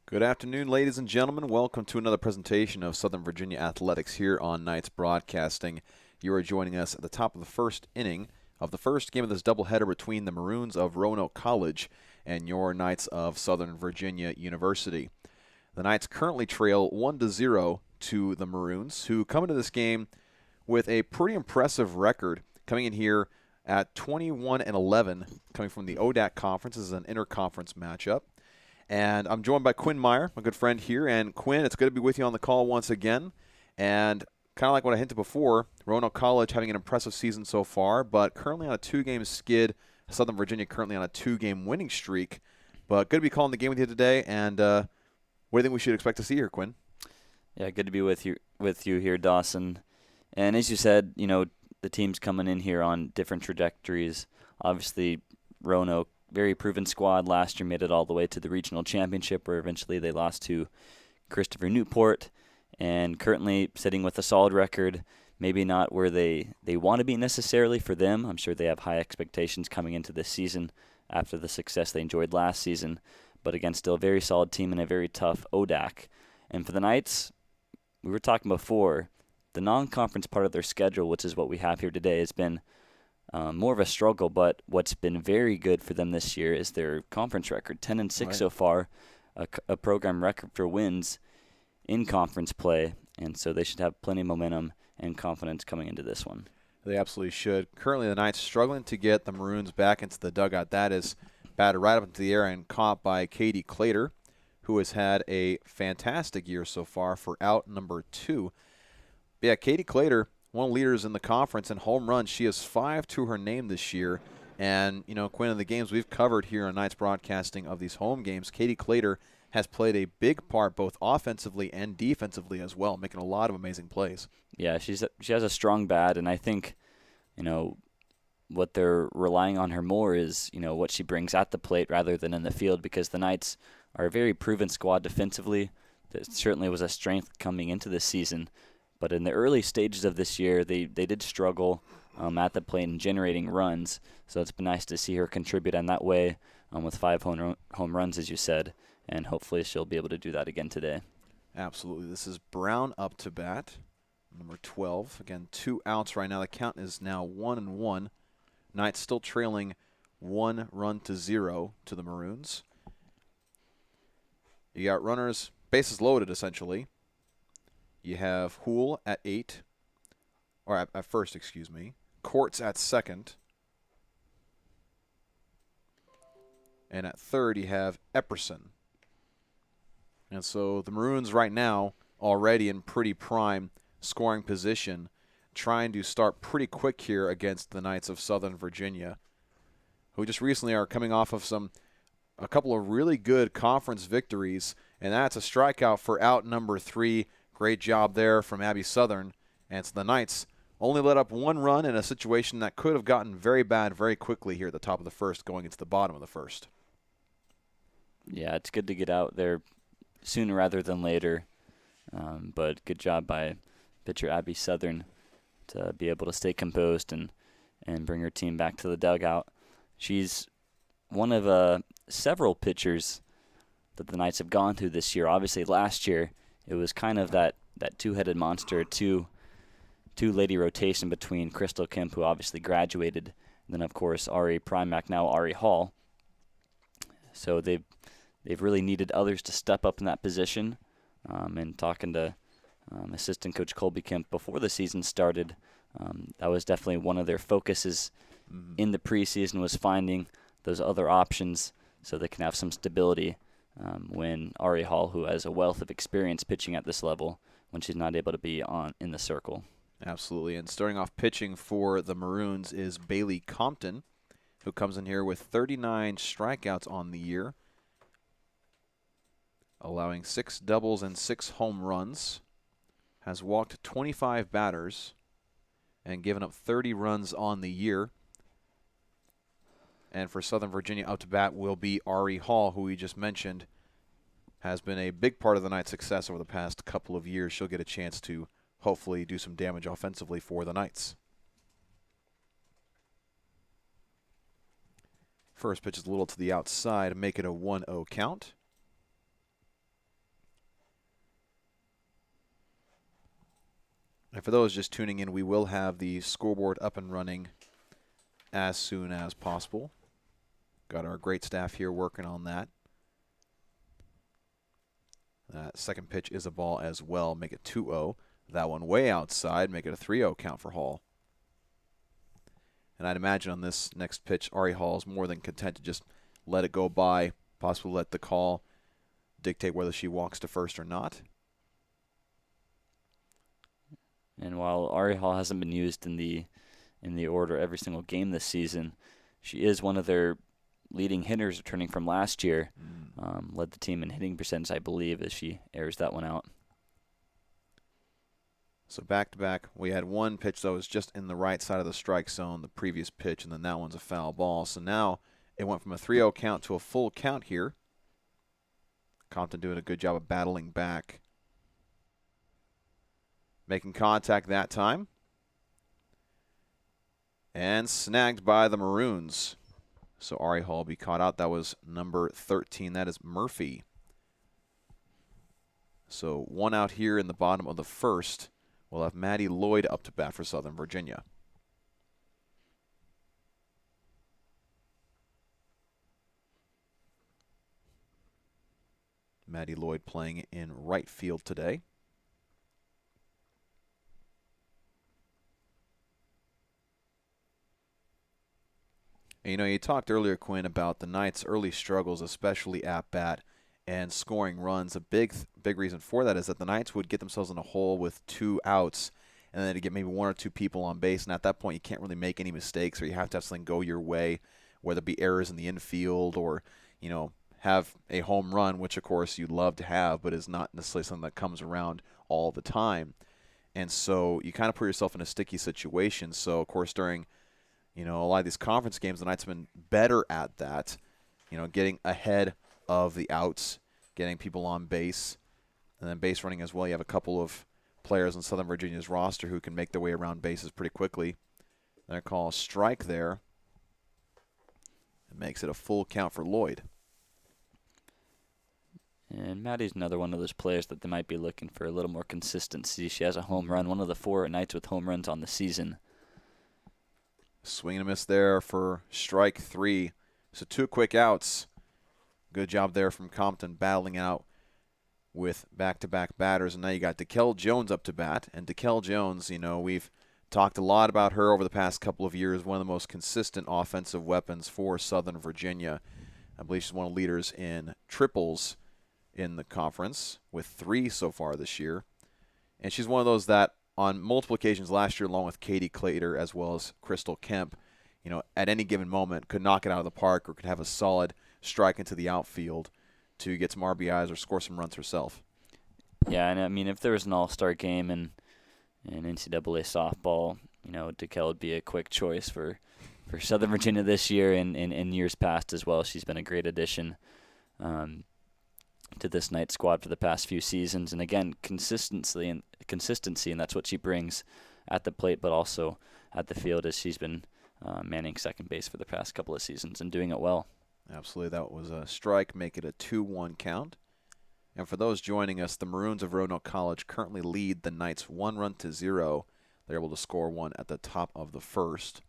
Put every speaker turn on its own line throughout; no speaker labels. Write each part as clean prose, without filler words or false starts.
Good afternoon, ladies and gentlemen. Welcome to another presentation of Southern Virginia Athletics here on Knights Broadcasting. You are joining us at the top of the first inning of the first game of this doubleheader between the Maroons of Roanoke College and your Knights of Southern Virginia University. The Knights currently trail 1-0 to the Maroons, who come into this game with a pretty impressive record, coming in here at 21-11, coming from the ODAC Conference. This is an interconference matchup. And I'm joined by Quinn Meyer, my good friend here. And Quinn, it's good to be with you on the call once again. And kind of like what I hinted before, Roanoke College having an impressive season so far, but currently on a 2-game skid. Southern Virginia currently on a 2-game winning streak. But good to be calling the game with you today. And what do you think we should expect to see here, Quinn?
Yeah, good to be with you here, Dawson. And as you said, the team's coming in here on different trajectories. Obviously, Roanoke, very proven squad last year, made it all the way to the regional championship, where eventually they lost to Christopher Newport, and currently sitting with a solid record. Maybe not where they want to be necessarily for them. I'm sure they have high expectations coming into this season after the success they enjoyed last season. But again, still a very solid team and a very tough ODAC. And for the Knights, we were talking before, the non-conference part of their schedule, which is what we have here today, has been more of a struggle, but what's been very good for them this year is their conference record, 10-6
Right.
so far, a program record for wins in conference play, and so they should have plenty of momentum and confidence coming into this one.
They absolutely should. Currently, the Knights struggling to get the Maroons back into the dugout. That is batted right up into the air and caught by Katie Clater, who has had a fantastic year so far for out number 2. But yeah, Katie Clater, one of the leaders in the conference in home runs. She has 5 to her name this year. And, Quinn, in the games we've covered here on Knights Broadcasting of these home games, Katie Clater has played a big part both offensively and defensively as well, making a lot of amazing plays.
Yeah, she has a strong bat, and I think, what they're relying on her more is, what she brings at the plate rather than in the field, because the Knights are a very proven squad defensively. That certainly was a strength coming into this season. But in the early stages of this year, they did struggle at the plate and generating runs. So it's been nice to see her contribute in that way with 5 home runs, as you said. And hopefully she'll be able to do that again today.
Absolutely. This is Brown up to bat, number 12. Again, 2 outs right now. The count is now 1-1. Knights still trailing 1-0 to the Maroons. You got runners, bases loaded essentially. You have Houle at 8, or at first, excuse me. Courts at second. And at third, you have Epperson. And so the Maroons right now already in pretty prime scoring position, trying to start pretty quick here against the Knights of Southern Virginia, who just recently are coming off of a couple of really good conference victories, and that's a strikeout for out number 3. Great job there from Abby Southern. And so the Knights only let up 1 run in a situation that could have gotten very bad very quickly here at the top of the first, going into the bottom of the first.
Yeah, it's good to get out there sooner rather than later. But good job by pitcher Abby Southern to be able to stay composed and bring her team back to the dugout. She's one of several pitchers that the Knights have gone through this year. Obviously, last year it was kind of that two-headed monster, two-lady rotation between Crystal Kemp, who obviously graduated, and then, of course, Ari Primack, now Ari Hall. So they've really needed others to step up in that position. And talking to assistant coach Colby Kemp before the season started, that was definitely one of their focuses in the preseason, was finding those other options so they can have some stability when Ari Hall, who has a wealth of experience pitching at this level, when she's not able to be in the circle.
Absolutely. And starting off pitching for the Maroons is Bailey Compton, who comes in here with 39 strikeouts on the year, allowing 6 doubles and 6 home runs, has walked 25 batters, and given up 30 runs on the year. And for Southern Virginia, up to bat will be Ari Hall, who we just mentioned has been a big part of the Knights' success over the past couple of years. She'll get a chance to hopefully do some damage offensively for the Knights. First pitch is a little to the outside, make it a 1-0 count. And for those just tuning in, we will have the scoreboard up and running as soon as possible. Got our great staff here working on that. That second pitch is a ball as well. Make it 2-0. That one way outside. Make it a 3-0 count for Hall. And I'd imagine on this next pitch, Ari Hall is more than content to just let it go by, possibly let the call dictate whether she walks to first or not.
And while Ari Hall hasn't been used in the order every single game this season, she is one of their leading hitters returning from last year. Led the team in hitting percentage, I believe, as she airs that one out.
So back-to-back, we had one pitch that was just in the right side of the strike zone, the previous pitch, and then that one's a foul ball. So now it went from a 3-0 count to a full count here. Compton doing a good job of battling back. Making contact that time. And snagged by the Maroons. So Ari Hall will be caught out. That was number 13. That is Murphy. So one out here in the bottom of the first. We'll have Maddie Lloyd up to bat for Southern Virginia. Maddie Lloyd playing in right field today. And, you know, you talked earlier, Quinn, about the Knights' early struggles, especially at bat and scoring runs. A big reason for that is that the Knights would get themselves in a hole with 2 outs, and then to get maybe 1 or 2 people on base. And at that point, you can't really make any mistakes, or you have to have something go your way, whether it be errors in the infield or, you know, have a home run, which of course you'd love to have, but is not necessarily something that comes around all the time. And so you kind of put yourself in a sticky situation. So of course during, you know, a lot of these conference games, the Knights have been better at that, you know, getting ahead of the outs, getting people on base, and then base running as well. You have a couple of players in Southern Virginia's roster who can make their way around bases pretty quickly. They call a strike there. It makes it a full count for Lloyd.
And Maddie's another one of those players that they might be looking for a little more consistency. She has a home run, one of the 4 Knights with home runs on the season.
Swing and a miss there for strike 3. So 2 quick outs. Good job there from Compton battling out with back-to-back batters. And now you got DeKel Jones up to bat. And DeKel Jones, you know, we've talked a lot about her over the past couple of years. One of the most consistent offensive weapons for Southern Virginia. I believe she's one of the leaders in triples in the conference with 3 so far this year. And she's one of those that on multiple occasions last year, along with Katie Clater as well as Crystal Kemp, you know, at any given moment could knock it out of the park or could have a solid strike into the outfield to get some RBIs or score some runs herself.
Yeah, and I mean, if there was an all-star game in NCAA softball, you know, DeKel would be a quick choice for Southern Virginia this year and in years past as well. She's been a great addition to this Knight squad for the past few seasons. And again, consistency, and that's what she brings at the plate, but also at the field as she's been manning second base for the past couple of seasons and doing it well.
Absolutely. That was a strike, make it a 2-1 count. And for those joining us, the Maroons of Roanoke College currently lead the Knights 1-0. They're able to score 1 at the top of the first.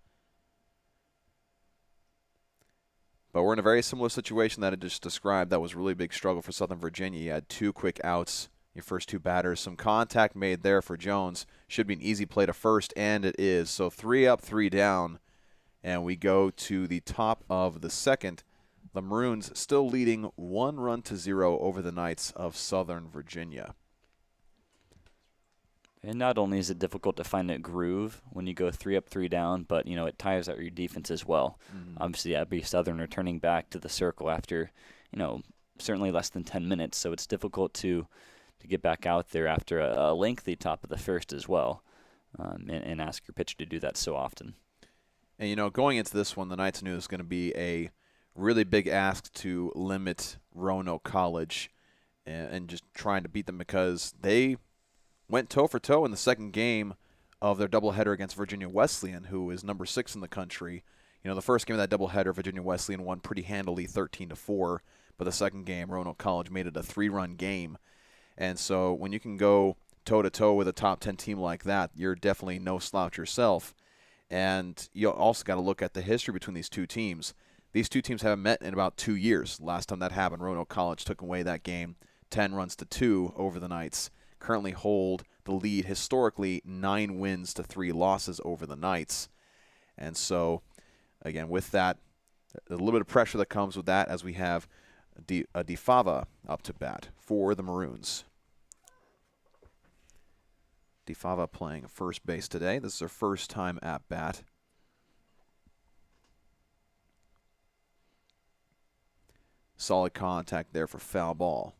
But we're in a very similar situation that I just described. That was a really big struggle for Southern Virginia. You had 2 quick outs, your first 2 batters. Some contact made there for Jones. Should be an easy play to first, and it is. So 3 up, 3 down, and we go to the top of the second. The Maroons still leading 1-0 over the Knights of Southern Virginia.
And not only is it difficult to find a groove when you go 3 up, 3 down, but, you know, it tires out your defense as well. Obviously, Abby Southern returning back to the circle after, you know, certainly less than 10 minutes. So it's difficult to get back out there after a lengthy top of the first as well, and ask your pitcher to do that so often.
And, you know, going into this one, the Knights knew it was going to be a really big ask to limit Roanoke College and just trying to beat them because they went toe-for-toe in the second game of their doubleheader against Virginia Wesleyan, who is number 6 in the country. You know, the first game of that doubleheader, Virginia Wesleyan won pretty handily 13-4, but the second game, Roanoke College made it a 3-run game. And so when you can go toe-to-toe with a top 10 team like that, you're definitely no slouch yourself. And you also got to look at the history between these two teams. These two teams haven't met in about 2 years. Last time that happened, Roanoke College took away that game 10 runs to 2 over the Knights. Currently hold the lead historically 9 wins to 3 losses over the Knights. And so, again, with that, a little bit of pressure that comes with that as we have DeFava up to bat for the Maroons. DeFava playing first base today. This is her first time at bat. Solid contact there for foul ball.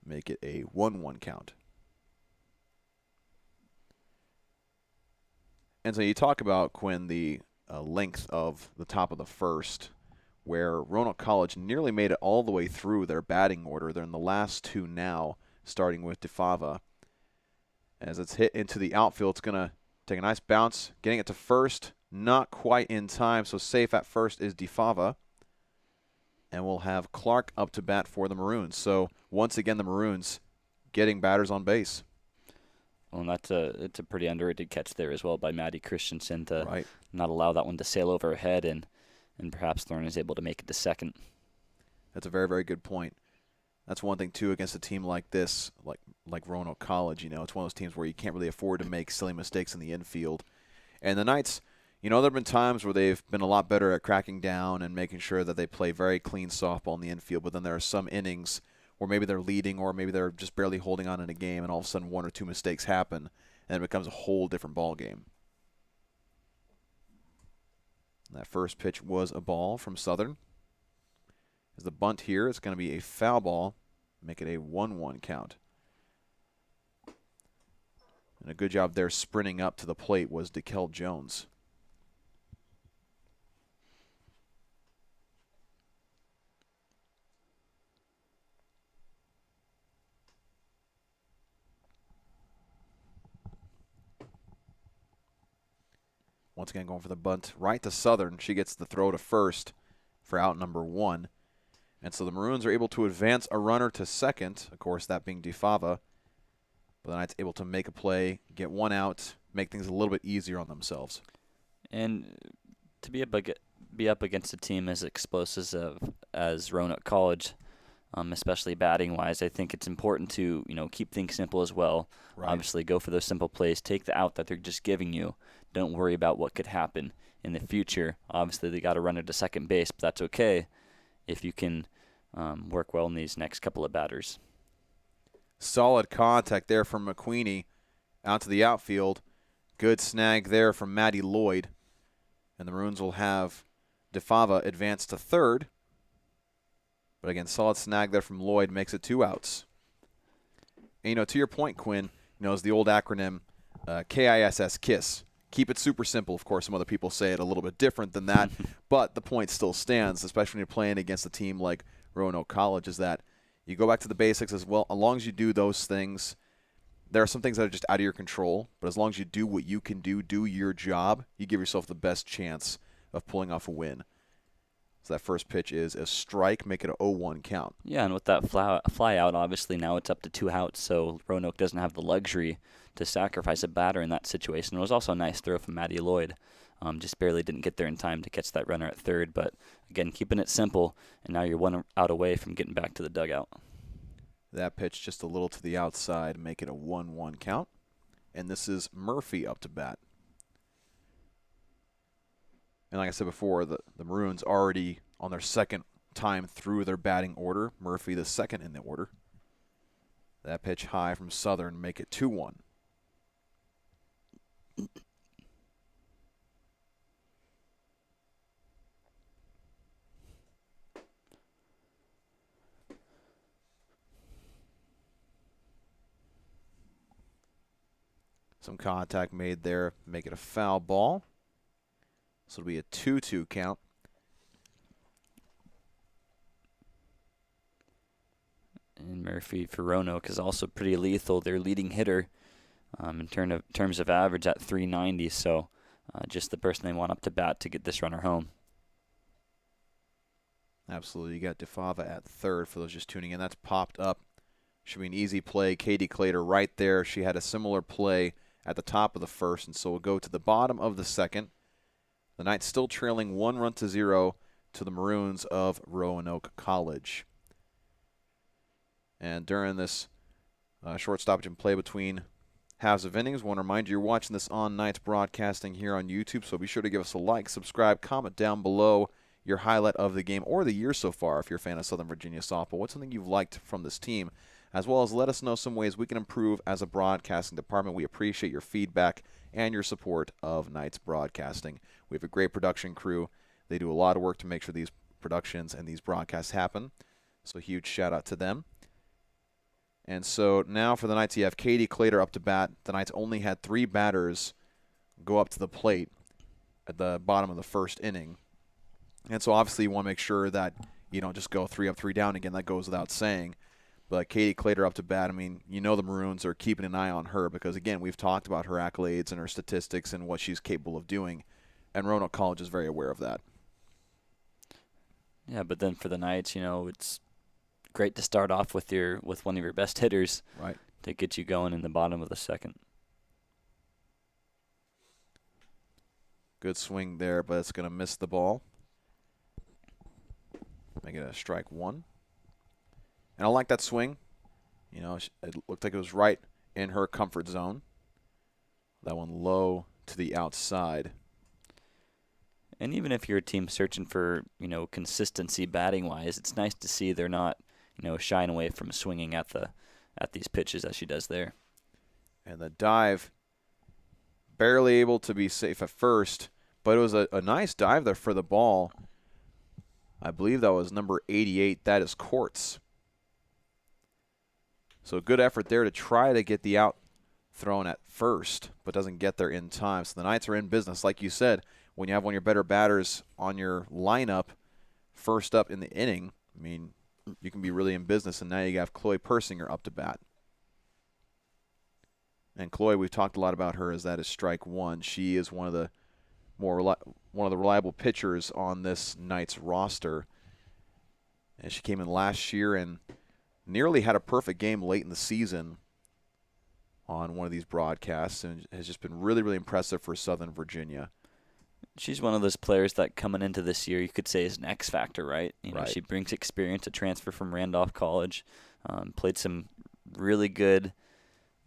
Make it a 1-1 count. And so you talk about, Quinn, the length of the top of the first, where Roanoke College nearly made it all the way through their batting order. They're in the last 2 now, starting with DeFava. As it's hit into the outfield, it's going to take a nice bounce, getting it to first, not quite in time, so safe at first is DeFava. And we'll have Clark up to bat for the Maroons. So once again, the Maroons getting batters on base.
Well, and it's a pretty underrated catch there as well by Maddie Christensen to
Right.
not allow that one to sail over her head, and perhaps Thorne is able to make it to second.
That's a very, very good point. That's one thing, too, against a team like this, like Roanoke College. You know, it's one of those teams where you can't really afford to make silly mistakes in the infield. And the Knights, you know, there have been times where they've been a lot better at cracking down and making sure that they play very clean softball in the infield, but then there are some innings where maybe they're leading or maybe they're just barely holding on in a game, and all of a sudden 1 or 2 mistakes happen, and it becomes a whole different ball game. That first pitch was a ball from Southern. As the bunt here, it's going to be a foul ball, make it a 1-1 count. And a good job there sprinting up to the plate was DeKel Jones. Once again, going for the bunt right to Southern. She gets the throw to first for out number 1. And so the Maroons are able to advance a runner to second, of course, that being DeFava. But the Knights able to make a play, get 1 out, make things a little bit easier on themselves.
And to be up against a team as explosive as Roanoke College, especially batting-wise, I think it's important to keep things simple as well.
Right.
Obviously, go for those simple plays. Take the out that they're just giving you. Don't worry about what could happen in the future. Obviously, they got a runner to second base, but that's okay if you can work well in these next couple of batters.
Solid contact there from McQueenie out to the outfield. Good snag there from Maddie Lloyd. And the Maroons will have DeFava advance to third. But again, solid snag there from Lloyd makes it 2 outs. And, to your point, Quinn, is the old acronym KISS, KISS. Keep it super simple. Of course, some other people say it a little bit different than that, but the point still stands, especially when you're playing against a team like Roanoke College, is that you go back to the basics as well. As long as you do those things, there are some things that are just out of your control, but as long as you do what you can do your job, you give yourself the best chance of pulling off a win. So that first pitch is a strike, make it a 0-1 count.
Yeah, and with that fly out, obviously now it's up to 2 outs, so Roanoke doesn't have the luxury to sacrifice a batter in that situation. It was also a nice throw from Maddie Lloyd. Just barely didn't get there in time to catch that runner at third, but again, keeping it simple, and now you're 1 out away from getting back to the dugout.
That pitch just a little to the outside, make it a 1-1 count. And this is Murphy up to bat. And like I said before, the Maroons already on their second time through their batting order. Murphy the second in the order. That pitch high from Southern, make it 2-1. Some contact made there, make it a foul ball. So it'll be a 2-2 count.
And Murphy for Roanoke is also pretty lethal. Their leading hitter in terms of average at 390. So just the person they want up to bat to get this runner home.
Absolutely. You got DeFava at third for those just tuning in. That's popped up Should be an easy play. Katie Clater right there. She had a similar play at the top of the first, and so we'll go to the bottom of the second. The Knights still trailing 1-0 to the Maroons of Roanoke College. And during this short stoppage and play between halves of innings, I want to remind you you're watching this on Knights Broadcasting here on YouTube, so be sure to give us a like, subscribe, comment down below your highlight of the game or the year so far if you're a fan of Southern Virginia softball. What's something you've liked from this team? As well as let us know some ways we can improve as a broadcasting department. We appreciate your feedback and your support of Knights Broadcasting. We have a great production crew. They do a lot of work to make sure these productions and these broadcasts happen. So a huge shout out to them. And so now for the Knights, you have Katie Clater up to bat. The Knights only had 3 batters go up to the plate at the bottom of the first inning. And so obviously you want to make sure that you don't just go 3 up, 3 down again. That goes without saying. But Katie Clater up to bat, I mean, you know the Maroons are keeping an eye on her because, again, we've talked about her accolades and her statistics and what she's capable of doing. And Roanoke College is very aware of that.
Yeah, but then for the Knights, it's great to start off with one of your best hitters,
right,
to get you going in the bottom of the second.
Good swing there, but it's going to miss the ball. Make it a strike 1. And I like that swing. It looked like it was right in her comfort zone. That one low to the outside.
And even if you're a team searching for, consistency batting-wise, it's nice to see they're not, shying away from swinging at these pitches as she does there.
And the dive, barely able to be safe at first, but it was a nice dive there for the ball. I believe that was number 88. That is Courts. So good effort there to try to get the out thrown at first, but doesn't get there in time. So the Knights are in business. Like you said, when you have one of your better batters on your lineup first up in the inning, I mean, you can be really in business. And now you have Chloe Persinger up to bat. And Chloe, we've talked a lot about her as that is strike 1. She is one of the reliable pitchers on this Knights roster. And she came in last year and nearly had a perfect game late in the season on one of these broadcasts, and has just been really, really impressive for Southern Virginia.
She's one of those players that coming into this year you could say is an X factor, right?
Right.
She brings experience, a transfer from Randolph College, played some really good,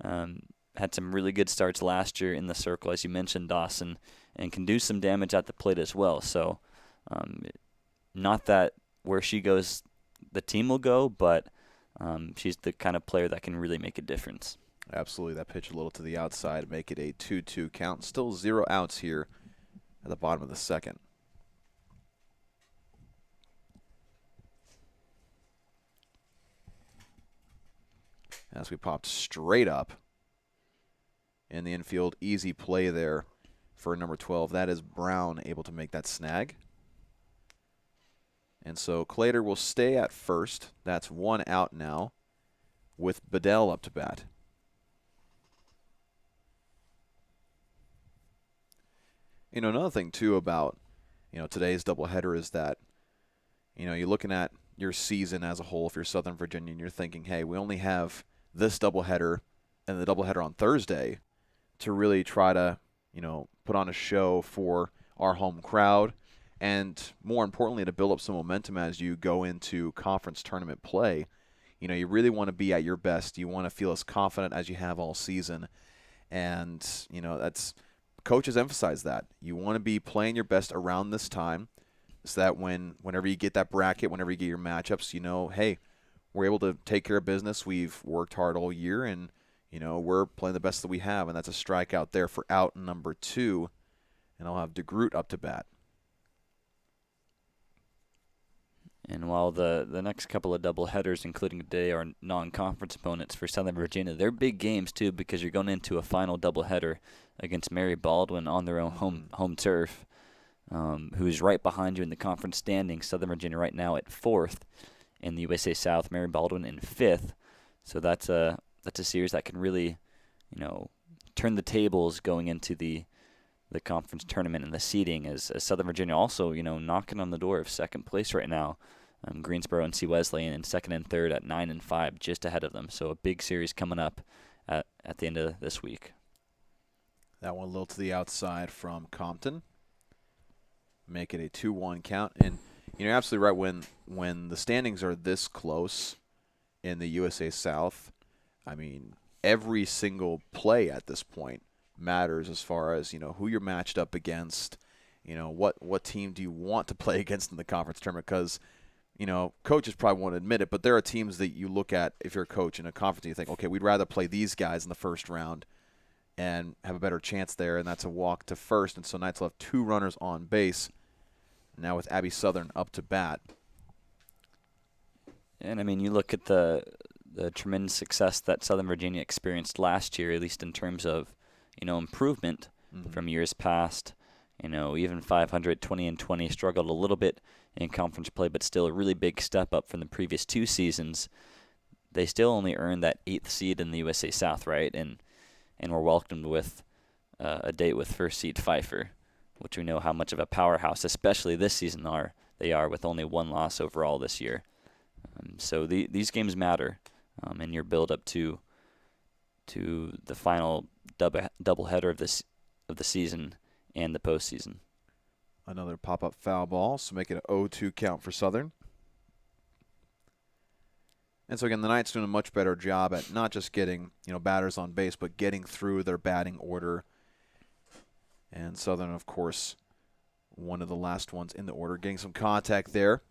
had some really good starts last year in the circle, as you mentioned, Dawson, and can do some damage at the plate as well. So not that where she goes the team will go, but she's the kind of player that can really make a difference.
Absolutely. That pitch a little to the outside, make it a 2-2 count. Still 0 outs here at the bottom of the second. As we popped straight up in the infield, easy play there for number 12. That is Brown able to make that snag. And so Clater will stay at first. That's 1 out now with Bedell up to bat. Another thing, too, about, today's doubleheader is that, you're looking at your season as a whole if you're Southern Virginia and you're thinking, hey, we only have this doubleheader and the doubleheader on Thursday to really try to, put on a show for our home crowd. And more importantly, to build up some momentum as you go into conference tournament play. You really want to be at your best. You want to feel as confident as you have all season. And, that's coaches emphasize that. You want to be playing your best around this time so that whenever you get that bracket, whenever you get your matchups, hey, we're able to take care of business. We've worked hard all year, and, we're playing the best that we have. And that's a strikeout there for out number 2. And I'll have DeGroot up to bat.
And while the next couple of doubleheaders, including today, are non-conference opponents for Southern Virginia, they're big games too because you're going into a final doubleheader against Mary Baldwin on their own home turf, who's right behind you in the conference standings. Southern Virginia right now at 4th in the USA South, Mary Baldwin in 5th. So that's a series that can really, turn the tables going into the conference tournament and the seeding as Southern Virginia also, knocking on the door of second place right now. Greensboro and C. Wesleyan in second and third at 9 and 5, just ahead of them. So a big series coming up at the end of this week.
That one a little to the outside from Compton. Make it a 2-1 count. And you're absolutely right. When the standings are this close in the USA South, I mean, every single play at this point matters as far as, who you're matched up against, what team do you want to play against in the conference tournament, because coaches probably won't admit it, but there are teams that you look at if you're a coach in a conference and you think, okay, we'd rather play these guys in the first round and have a better chance there, and that's a walk to first. And so Knights will have 2 runners on base now with Abby Southern up to bat.
And, I mean, you look at the tremendous success that Southern Virginia experienced last year, at least in terms of, improvement from years past. Even 500, 20-20, struggled a little bit in conference play, but still a really big step up from the previous 2 seasons. They still only earned that 8th seed in the USA South, right? And were welcomed with a date with first seed Pfeiffer, which we know how much of a powerhouse, especially this season, they are with only 1 loss overall this year. So these games matter in your build up to the final doubleheader of the season and the postseason.
Another pop-up foul ball, so make it an 0-2 count for Southern. And so again, the Knights doing a much better job at not just getting batters on base, but getting through their batting order. And Southern, of course, one of the last ones in the order, getting some contact there.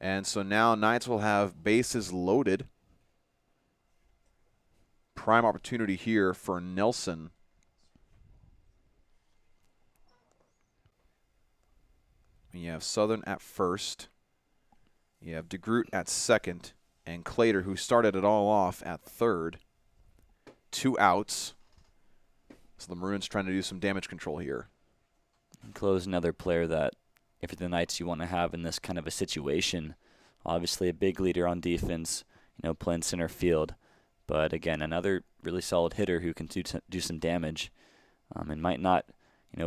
And so now Knights will have bases loaded. Prime opportunity here for Nelson. You have Southern at first. You have DeGroot at second. And Clater, who started it all off, at third. 2 outs. So the Maroons trying to do some damage control here.
Close, another player that, if you're the Knights, you want to have in this kind of a situation. Obviously a big leader on defense, playing center field. But again, another really solid hitter who can do some damage. And might not,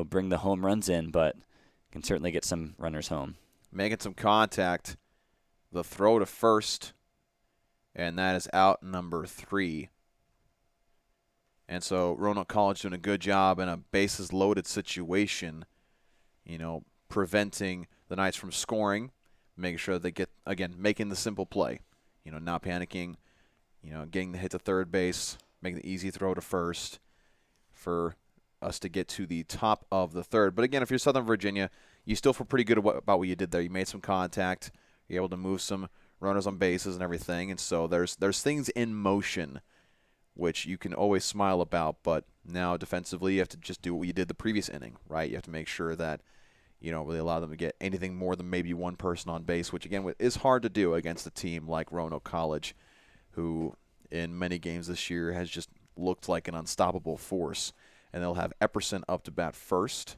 bring the home runs in, but can certainly get some runners home.
Making some contact. The throw to first. And that is out number 3. And so Roanoke College doing a good job in a bases loaded situation, preventing the Knights from scoring, making sure they get, again, making the simple play, not panicking, getting the hit to third base, making the easy throw to first for us to get to the top of the third. But again, if you're Southern Virginia, you still feel pretty good about what you did there. You made some contact, you're able to move some runners on bases and everything, and so there's things in motion which you can always smile about, but now defensively you have to just do what you did the previous inning, right? You have to make sure that you don't really allow them to get anything more than maybe one person on base, which again is hard to do against a team like Roanoke College, who in many games this year has just looked like an unstoppable force. And they'll have Epperson up to bat first.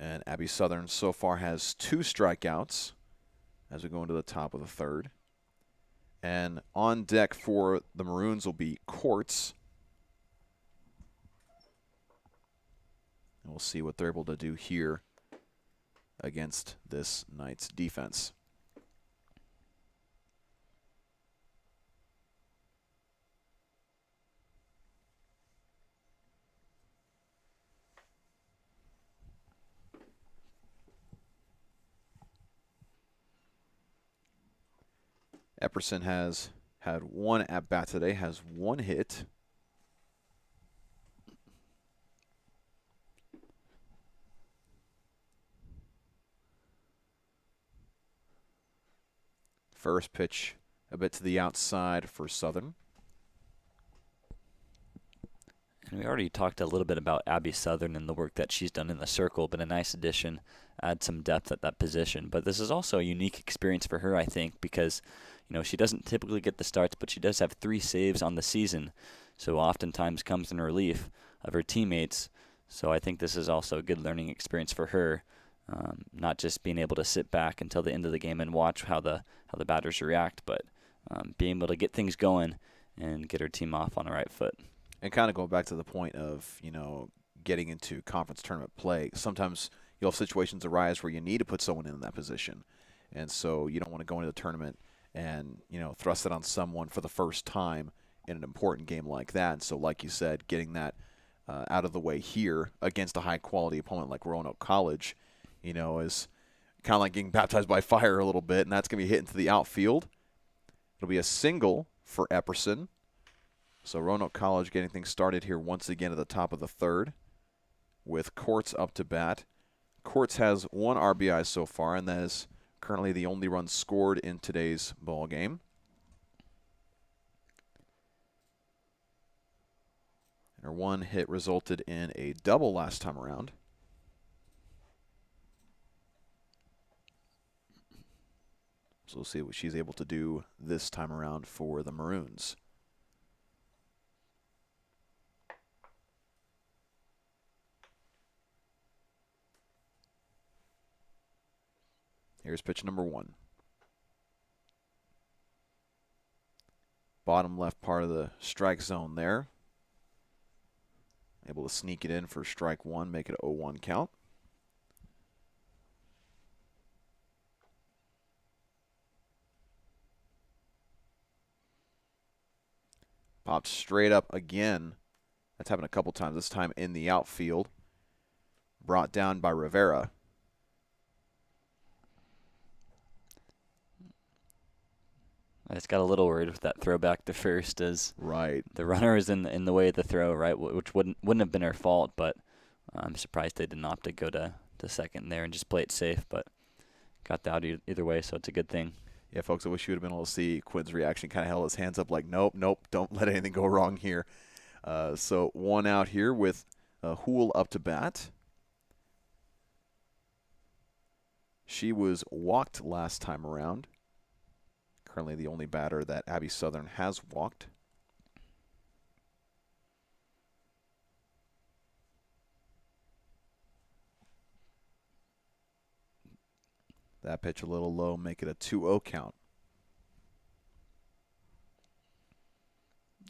And Abby Southern so far has 2 strikeouts as we go into the top of the third. And on deck for the Maroons will be Courts. And we'll see what they're able to do here against this Knights defense. Epperson has had 1 at-bat today, has 1 hit. First pitch a bit to the outside for Southern.
And we already talked a little bit about Abby Southern and the work that she's done in the circle, but a nice addition, add some depth at that position. But this is also a unique experience for her, I think, because she doesn't typically get the starts, but she does have 3 saves on the season, so oftentimes comes in relief of her teammates. So I think this is also a good learning experience for her, not just being able to sit back until the end of the game and watch how the batters react, but being able to get things going and get her team off on the right foot.
And kind of going back to the point of, getting into conference tournament play. Sometimes you'll have situations arise where you need to put someone in that position. And so you don't want to go into the tournament and, thrust it on someone for the first time in an important game like that. And so, like you said, getting that out of the way here against a high-quality opponent like Roanoke College, is kind of like getting baptized by fire a little bit, and that's going to be hit into the outfield. It'll be a single for Epperson. So Roanoke College getting things started here once again at the top of the third with Courts up to bat. Courts has 1 RBI so far, and that is currently the only run scored in today's ball game. And her 1 hit resulted in a double last time around. So we'll see what she's able to do this time around for the Maroons. Here's pitch number 1. Bottom left part of the strike zone there. Able to sneak it in for strike 1, make it a 0-1 count. Pops straight up again. That's happened a couple times, this time in the outfield. Brought down by Rivera.
I just got a little worried with that throw back to first, as
right.
The runner is in the way of the throw, right, which wouldn't have been her fault, but I'm surprised they didn't opt to go to second there and just play it safe, but got the out either way, so it's a good thing.
Yeah, folks, I wish you would have been able to see Quinn's reaction. Kind of held his hands up like, nope, don't let anything go wrong here. So 1 out here with Houle up to bat. She was walked last time around. Currently the only batter that Abby Southern has walked. That pitch a little low, make it a 2-0 count.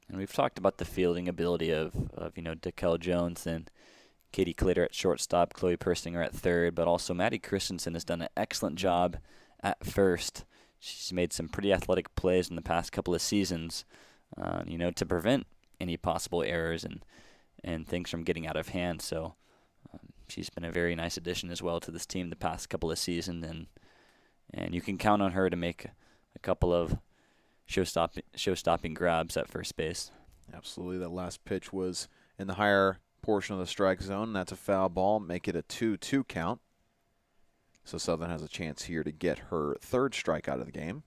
And we've talked about the fielding ability of Dekel Jones and Katie Clater at shortstop, Chloe Persinger at third, but also Maddie Christensen has done an excellent job at first. She's made some pretty athletic plays in the past couple of seasons, to prevent any possible errors and things from getting out of hand. So she's been a very nice addition as well to this team the past couple of seasons, and you can count on her to make a couple of show-stopping grabs at first base.
Absolutely. That last pitch was in the higher portion of the strike zone. That's a foul ball. Make it a 2-2 count. So Southern has a chance here to get her 3rd strikeout of the game.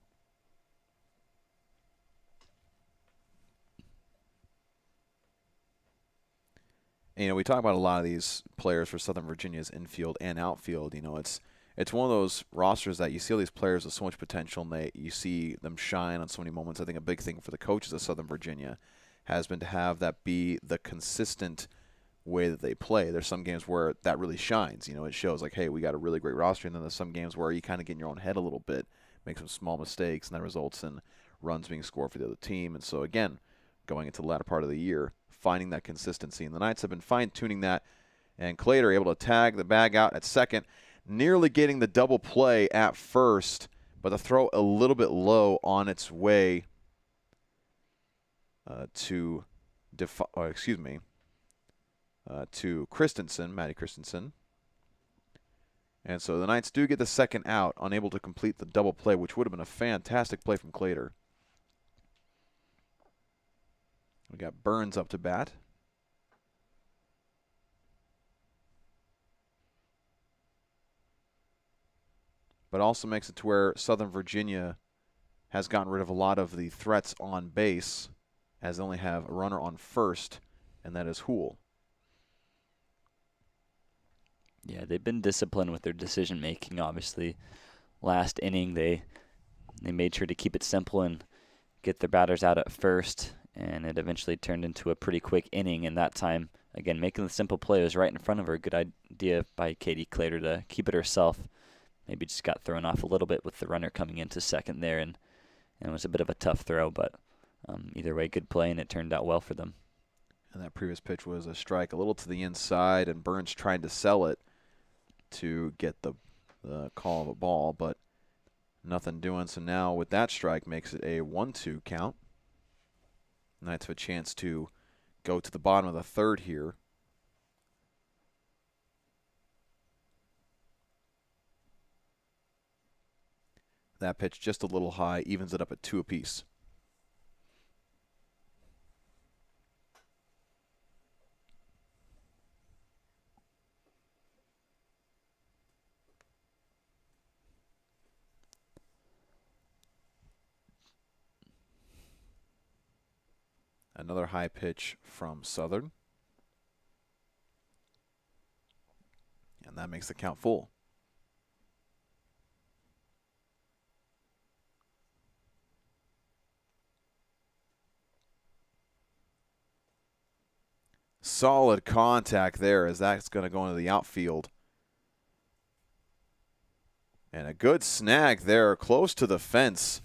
And, we talk about a lot of these players for Southern Virginia's infield and outfield. It's one of those rosters that you see all these players with so much potential, and you see them shine on so many moments. I think a big thing for the coaches of Southern Virginia has been to have that be the consistent way that they play. There's some games where that really shines. It shows like, hey, we got a really great roster, and then there's some games where you kind of get in your own head a little bit, make some small mistakes, and that results in runs being scored for the other team. And so, again, going into the latter part of the year, finding that consistency. And the Knights have been fine-tuning that, and Clater able to tag the bag out at second, nearly getting the double play at first, but the throw a little bit low on its way to Christensen, Maddie Christensen. And so the Knights do get the second out, unable to complete the double play, which would have been a fantastic play from Clater. We got Burns up to bat. But also makes it to where Southern Virginia has gotten rid of a lot of the threats on base, as they only have a runner on first, and that is Houle.
Yeah, they've been disciplined with their decision making. Obviously, last inning they made sure to keep it simple and get their batters out at first, and it eventually turned into a pretty quick inning. And that time, again, making the simple play was right in front of her. Good idea by Katie Clater to keep it herself. Maybe just got thrown off a little bit with the runner coming into second there, and it was a bit of a tough throw, but either way, good play, and it turned out well for them.
And that previous pitch was a strike a little to the inside, and Burns tried to sell it to get the call of a ball, but nothing doing. So now with that strike makes it a 1-2 count. Knights have a chance to go to the bottom of the third here. That pitch just a little high, evens it up at 2 apiece. Another high pitch from Southern. And that makes the count full. Solid contact there as that's going to go into the outfield. And a good snag there, close to the fence.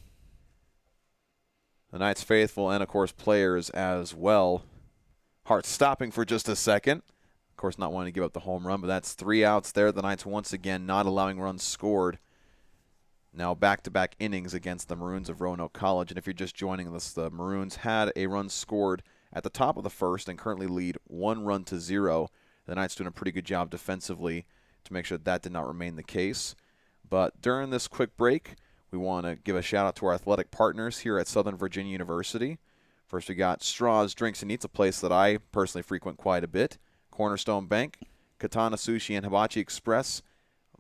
The Knights faithful and, of course, players as well. Hart stopping for just a second. Of course, not wanting to give up the home run, but that's 3 outs there. The Knights once again not allowing runs scored. Now back-to-back innings against the Maroons of Roanoke College. And if you're just joining us, the Maroons had a run scored at the top of the first and currently lead 1-0. The Knights doing a pretty good job defensively to make sure that did not remain the case. But during this quick break, we want to give a shout-out to our athletic partners here at Southern Virginia University. First, we got Straws, Drinks, and Eats, a place that I personally frequent quite a bit. Cornerstone Bank, Katana Sushi and Hibachi Express,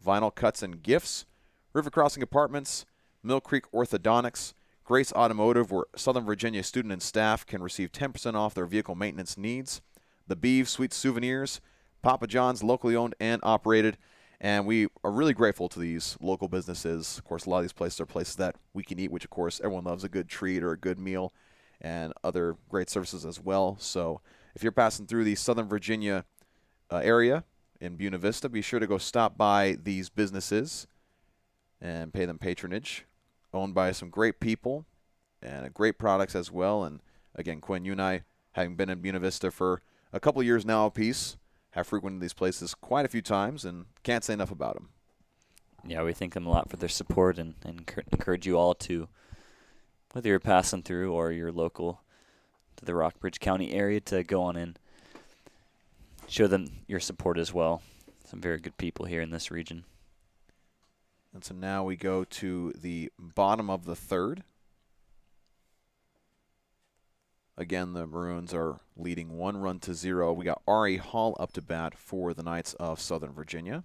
Vinyl Cuts and Gifts, River Crossing Apartments, Mill Creek Orthodontics, Grace Automotive, where Southern Virginia student and staff can receive 10% off their vehicle maintenance needs, The Beeve Sweet Souvenirs, Papa John's, locally owned and operated. And we are really grateful to these local businesses. Of course, a lot of these places are places that we can eat, which, of course, everyone loves a good treat or a good meal, and other great services as well. So if you're passing through the Southern Virginia area in Buena Vista, be sure to go stop by these businesses and pay them patronage. Owned by some great people and great products as well. And, again, Quinn, you and I, having been in Buena Vista for a couple of years now apiece, have frequented these places quite a few times and can't say enough about them.
Yeah, we thank them a lot for their support and encourage you all to, whether you're passing through or you're local to the Rockbridge County area, to go on and show them your support as well. Some very good people here in this region.
And so now we go to the bottom of the third. Again, the Maroons are leading 1-0. We got Ari Hall up to bat for the Knights of Southern Virginia.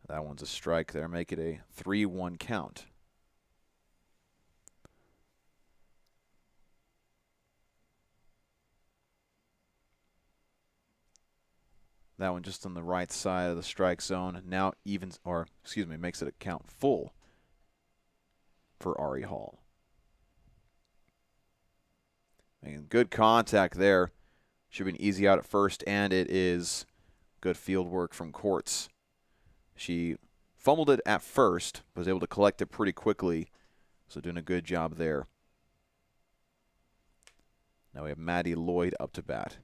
That one's a strike there. Make it a 3-1 count. That one just on the right side of the strike zone. Now makes it a count full for Ari Hall. And good contact there. Should be an easy out at first, and it is good field work from Courts. She fumbled it at first, was able to collect it pretty quickly, so doing a good job there. Now we have Maddie Lloyd up to bat.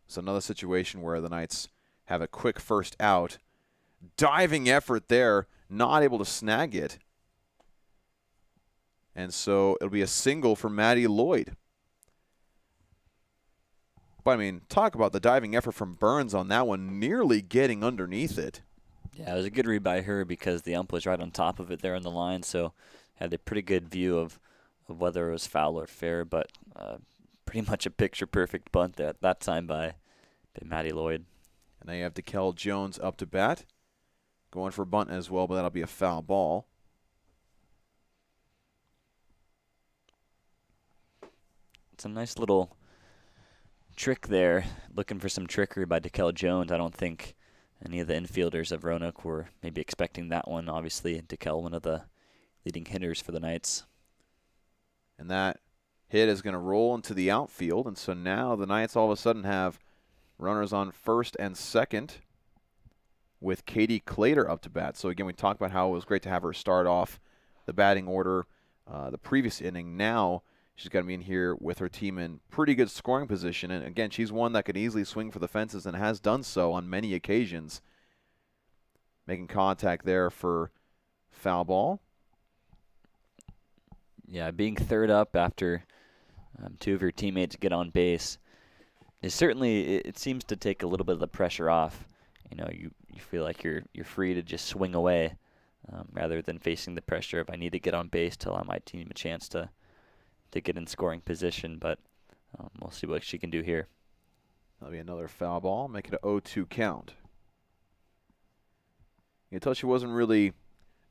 So another situation where the Knights have a quick first out. Diving effort there, not able to snag it. And so it'll be a single for Maddie Lloyd. But, I mean, talk about the diving effort from Burns on that one, nearly getting underneath it.
Yeah, it was a good read by her because the ump was right on top of it there on the line, so had a pretty good view of whether it was foul or fair, but pretty much a picture-perfect bunt at that time by Maddie Lloyd.
And now you have DeKel Jones up to bat. Going for a bunt as well, but that'll be a foul ball.
It's a nice little trick there, looking for some trickery by DeKel Jones. I don't think any of the infielders of Roanoke were maybe expecting that one. Obviously, DeKel, one of the leading hitters for the Knights.
And that hit is going to roll into the outfield, and so now the Knights all of a sudden have runners on first and second with Katie Clater up to bat. So again, we talked about how it was great to have her start off the batting order the previous inning. Now she's going to be in here with her team in pretty good scoring position. And again, she's one that can easily swing for the fences and has done so on many occasions. Making contact there for foul ball.
Yeah, being third up after two of your teammates get on base is certainly, it seems to take a little bit of the pressure off. You know, you feel like you're free to just swing away rather than facing the pressure of I need to get on base to allow my team a chance to get in scoring position. But we'll see what she can do here.
That'll be another foul ball, make it a 0-2 count. You can tell she wasn't really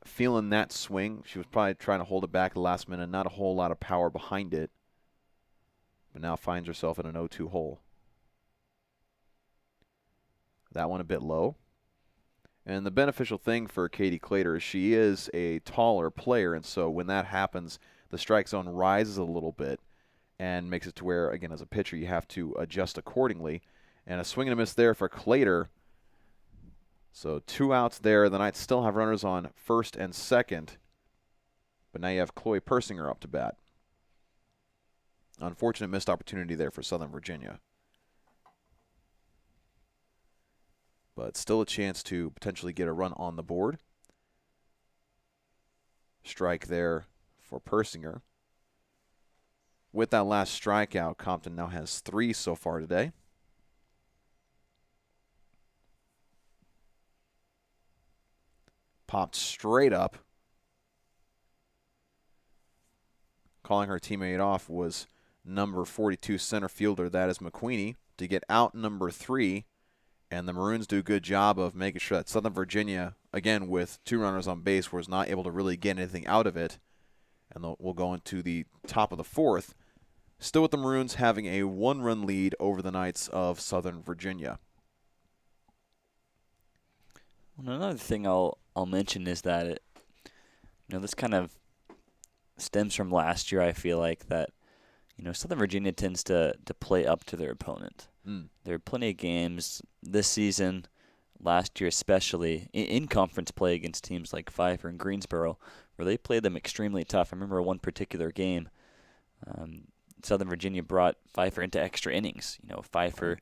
feeling that swing. She was probably trying to hold it back at the last minute, not a whole lot of power behind it. But now finds herself in an 0-2 hole. That one a bit low. And the beneficial thing for Katie Clater is she is a taller player, and so when that happens, the strike zone rises a little bit and makes it to where, again, as a pitcher, you have to adjust accordingly. And a swing and a miss there for Clater. So 2 outs there. The Knights still have runners on first and second. But now you have Chloe Persinger up to bat. Unfortunate missed opportunity there for Southern Virginia. But still a chance to potentially get a run on the board. Strike there for Persinger. With that last strikeout, Compton now has 3 so far today. Popped straight up. Calling her teammate off was number 42 center fielder, that is McQueenie, to get out number 3. And the Maroons do a good job of making sure that Southern Virginia, again with 2 runners on base, was not able to really get anything out of it. And we'll go into the top of the 4th. Still with the Maroons having a 1-run lead over the Knights of Southern Virginia.
Well, another thing I'll mention is that this kind of stems from last year. I feel like that Southern Virginia tends to play up to their opponent. There are plenty of games this season, last year especially, in conference play against teams like Pfeiffer and Greensboro, where they played them extremely tough. I remember one particular game, Southern Virginia brought Pfeiffer into extra innings. Pfeiffer,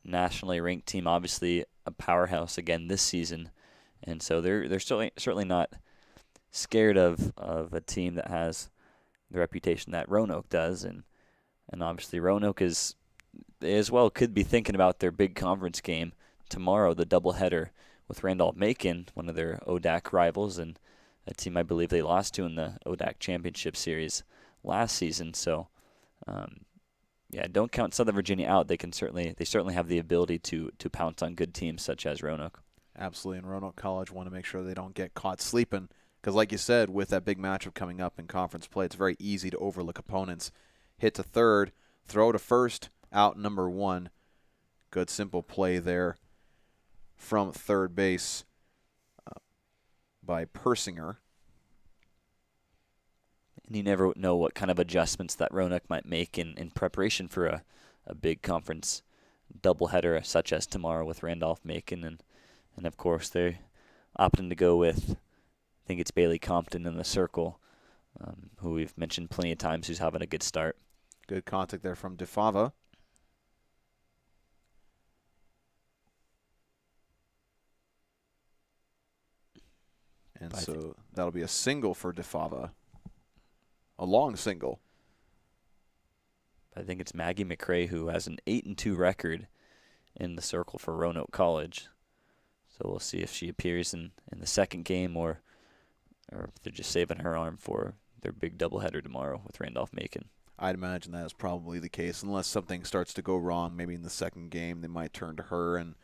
nationally ranked team, obviously a powerhouse again this season, and so they're certainly not scared of a team that has the reputation that Roanoke does, and obviously Roanoke they as well could be thinking about their big conference game tomorrow, the doubleheader with Randolph-Macon, one of their ODAC rivals, and a team I believe they lost to in the ODAC Championship Series last season. So, don't count Southern Virginia out. They certainly have the ability to pounce on good teams such as Roanoke.
Absolutely, and Roanoke College want to make sure they don't get caught sleeping because, like you said, with that big matchup coming up in conference play, it's very easy to overlook opponents. Hit to third, throw to first, out number 1. Good simple play there from third base by Persinger.
And you never know what kind of adjustments that Roanoke might make in preparation for a big conference doubleheader such as tomorrow with Randolph-Macon. And of course, they're opting to go with, I think it's Bailey Compton in the circle, who we've mentioned plenty of times, who's having a good start.
Good contact there from DeFava. And so that'll be a single for DeFava. A long single.
I think it's Maggie McRae who has an 8-2 record in the circle for Roanoke College. So we'll see if she appears in the second game or if they're just saving her arm for their big doubleheader tomorrow with Randolph-Macon.
I'd imagine that is probably the case. Unless something starts to go wrong, maybe in the second game, they might turn to her and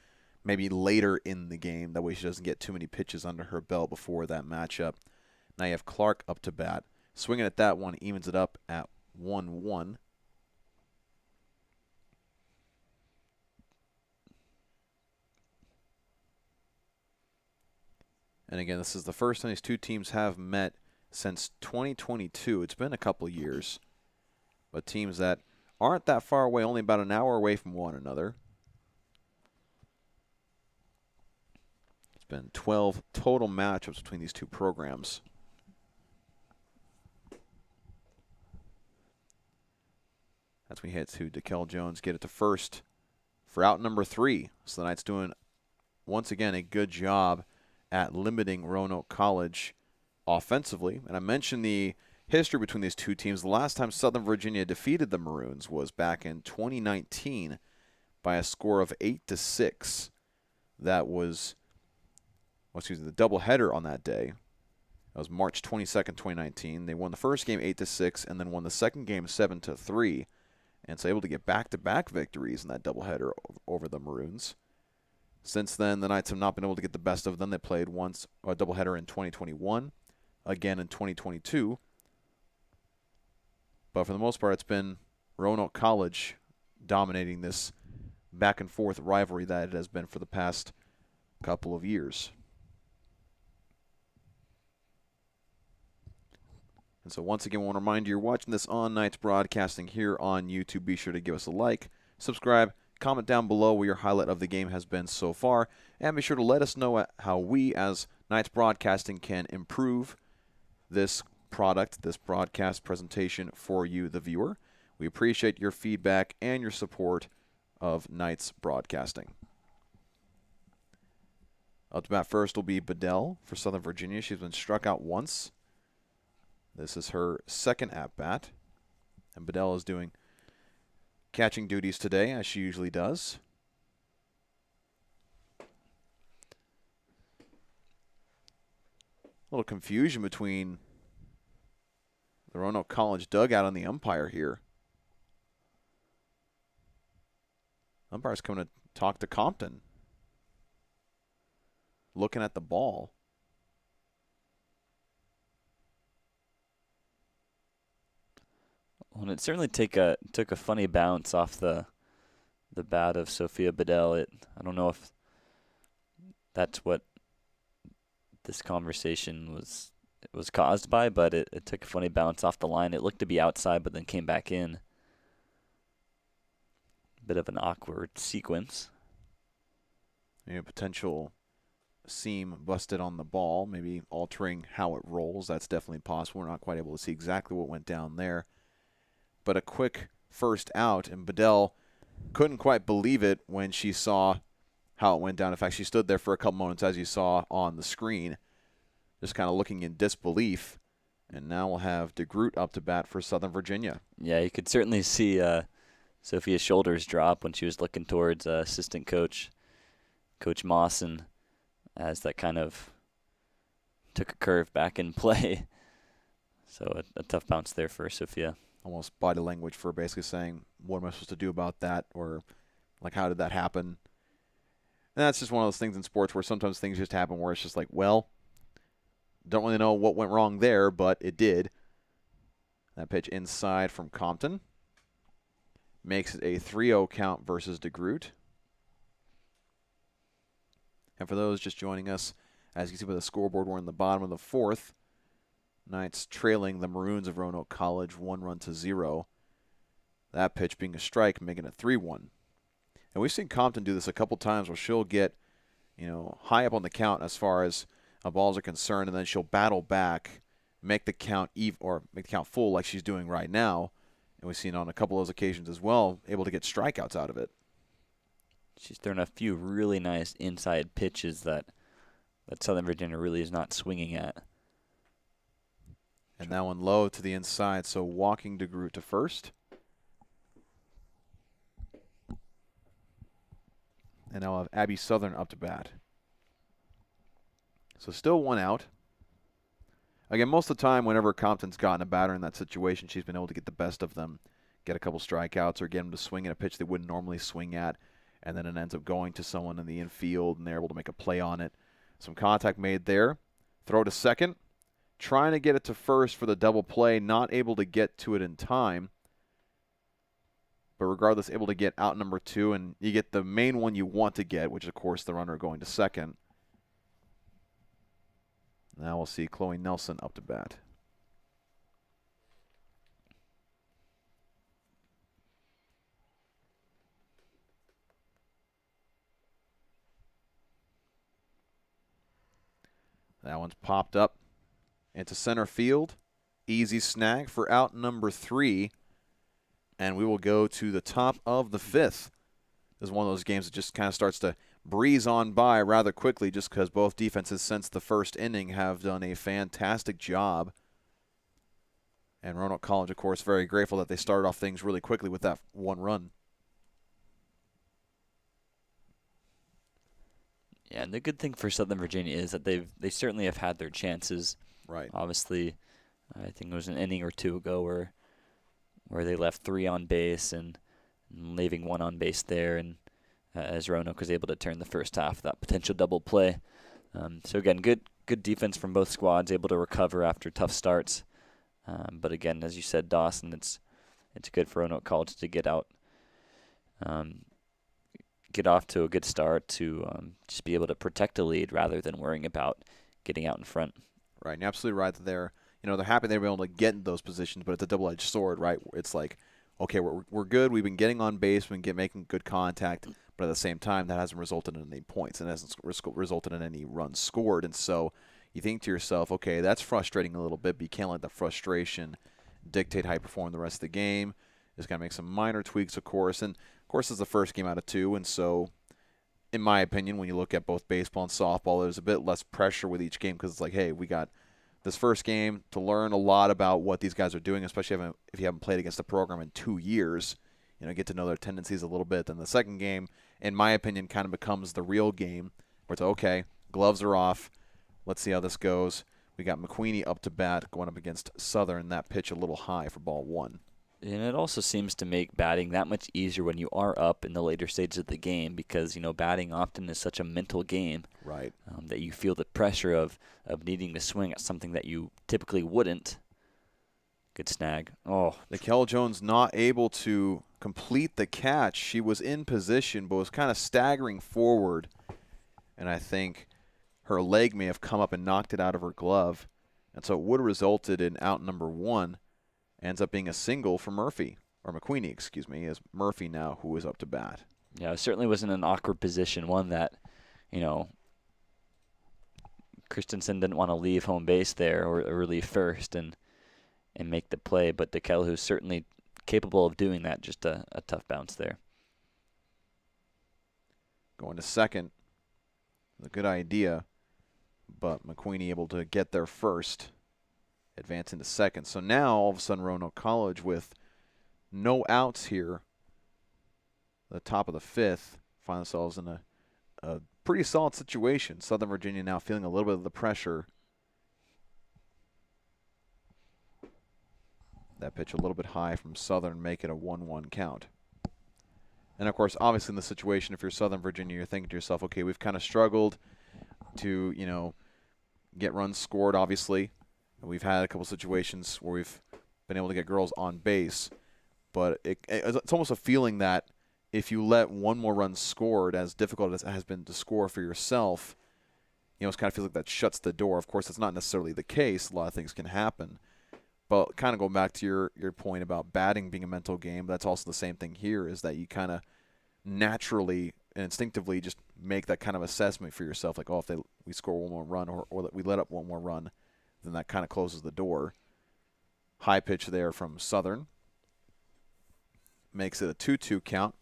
maybe later in the game. That way she doesn't get too many pitches under her belt before that matchup. Now you have Clark up to bat. Swinging at that one, evens it up at 1-1. And again, this is the first time these two teams have met since 2022. It's been a couple years. but teams that aren't that far away, only about an hour away from one another. It's been 12 total matchups between these two programs. As we head to DeKel Jones, get it to first for out number 3. So the Knights doing, once again, a good job at limiting Roanoke College offensively. And I mentioned the history between these two teams. The last time Southern Virginia defeated the Maroons was back in 2019 by a score of 8-6. That was, the doubleheader on that day. That was March 22nd, 2019. They won the first game 8-6 and then won the second game 7-3. And so able to get back-to-back victories in that doubleheader over the Maroons. Since then, the Knights have not been able to get the best of them. They played once a doubleheader in 2021, again in 2022. But for the most part, it's been Roanoke College dominating this back-and-forth rivalry that it has been for the past couple of years. And so once again, I want to remind you, you're watching this on Knights Broadcasting here on YouTube. Be sure to give us a like, subscribe, comment down below what your highlight of the game has been so far, and be sure to let us know how we as Knights Broadcasting can improve this product, this broadcast presentation for you, the viewer. We appreciate your feedback and your support of Knights Broadcasting. Up to bat first will be Bedell for Southern Virginia. She's been struck out once. This is her second at-bat, and Bedell is doing catching duties today, as she usually does. A little confusion between the Roanoke College dugout and the umpire here. Umpire's coming to talk to Compton. Looking at the ball.
Well, and it certainly took a funny bounce off the bat of Sophia Bedell. I don't know if that's what this conversation was caused by, but it took a funny bounce off the line. It looked to be outside, but then came back in. Bit of an awkward sequence.
Potential seam busted on the ball, maybe altering how it rolls. That's definitely possible. We're not quite able to see exactly what went down there. But a quick first out, and Bedell couldn't quite believe it when she saw how it went down. In fact, she stood there for a couple moments, as you saw on the screen, just kind of looking in disbelief. And now we'll have DeGroot up to bat for Southern Virginia.
Yeah, you could certainly see Sophia's shoulders drop when she was looking towards assistant coach, Coach Mawson, as that kind of took a curve back in play. So a tough bounce there for Sophia.
Almost body language for basically saying, what am I supposed to do about that? Or, like, how did that happen? And that's just one of those things in sports where sometimes things just happen where it's just like, well, don't really know what went wrong there, but it did. That pitch inside from Compton makes it a 3-0 count versus DeGroot. And for those just joining us, as you can see by the scoreboard, we're in the bottom of the fourth. Knights trailing the Maroons of Roanoke College 1-0. That pitch being a strike, making it 3-1. And we've seen Compton do this a couple times where she'll get, high up on the count as far as balls are concerned, and then she'll battle back, make the count full like she's doing right now. And we've seen on a couple of those occasions as well, able to get strikeouts out of it.
She's thrown a few really nice inside pitches that Southern Virginia really is not swinging at.
And that one low to the inside, so walking DeGroot to first. And now we'll have Abby Southern up to bat. So still one out. Again, most of the time, whenever Compton's gotten a batter in that situation, she's been able to get the best of them, get a couple strikeouts, or get them to swing at a pitch they wouldn't normally swing at, and then it ends up going to someone in the infield, and they're able to make a play on it. Some contact made there. Throw to second. Trying to get it to first for the double play, not able to get to it in time. But regardless, able to get out number 2, and you get the main one you want to get, which is, of course, the runner going to second. Now we'll see Chloe Nelson up to bat. That one's popped up into center field. Easy snag for out number 3. And we will go to the top of the 5th. This is one of those games that just kind of starts to breeze on by rather quickly just because both defenses since the first inning have done a fantastic job. And Roanoke College, of course, very grateful that they started off things really quickly with that 1 run.
Yeah, and the good thing for Southern Virginia is that they certainly have had their chances.
Right.
Obviously, I think it was an inning or 2 ago where they left 3 on base and leaving 1 on base there, and as Roanoke was able to turn the first half of that potential double play. So again, good defense from both squads, able to recover after tough starts. But again, as you said, Dawson, it's good for Roanoke College to get out, get off to a good start to just be able to protect a lead rather than worrying about getting out in front.
Right, and you're absolutely right that they're happy they were able to get in those positions, but it's a double-edged sword, right? It's like, okay, we're good. We've been getting on base, we've been making good contact, but at the same time, that hasn't resulted in any points and hasn't resulted in any runs scored. And so you think to yourself, okay, that's frustrating a little bit, but you can't let the frustration dictate how you perform the rest of the game. Just got to make some minor tweaks, of course. And, of course, it's the first game out of 2, and so in my opinion, when you look at both baseball and softball, there's a bit less pressure with each game because it's like, hey, we got this first game to learn a lot about what these guys are doing, especially if you haven't played against the program in 2 years. Get to know their tendencies a little bit. Then the second game, in my opinion, kind of becomes the real game where it's, okay, gloves are off. Let's see how this goes. We got McQueenie up to bat going up against Southern. That pitch a little high for ball 1.
And it also seems to make batting that much easier when you are up in the later stages of the game because, batting often is such a mental game.
Right.
That you feel the pressure of needing to swing at something that you typically wouldn't. Good snag. Oh.
Nikel Jones not able to complete the catch. She was in position but was kind of staggering forward. And I think her leg may have come up and knocked it out of her glove. And so it would have resulted in out number 1. Ends up being a single for Murphy, or McQueenie, excuse me, as Murphy now who is up to bat.
Yeah, it certainly was in an awkward position, one that, Christensen didn't want to leave home base there or leave first and make the play, but DeKel, who's certainly capable of doing that, just a tough bounce there.
Going to second, a good idea, but McQueenie able to get there first. Advance into second. So now, all of a sudden, Roanoke College with no outs here, the top of the 5th, find themselves in a pretty solid situation. Southern Virginia now feeling a little bit of the pressure. That pitch a little bit high from Southern, make it a 1-1 count. And, of course, obviously in the situation, if you're Southern Virginia, you're thinking to yourself, okay, we've kind of struggled to, get runs scored, obviously. We've had a couple situations where we've been able to get girls on base, but it's almost a feeling that if you let one more run scored, as difficult as it has been to score for yourself, it kind of feels like that shuts the door. Of course, that's not necessarily the case. A lot of things can happen. But kind of going back to your point about batting being a mental game, that's also the same thing here, is that you kind of naturally and instinctively just make that kind of assessment for yourself, like, oh, if we score one more run or that we let up one more run, then that kind of closes the door. High pitch there from Southern. Makes it a 2-2 count.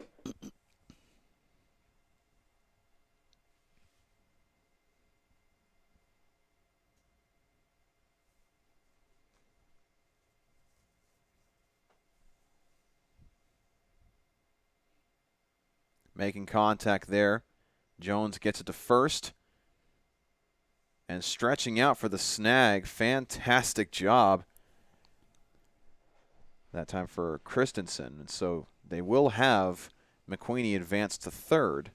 Making contact there. Jones gets it to first. And stretching out for the snag. Fantastic job. That time for Christensen. And so they will have McQueenie advance to third.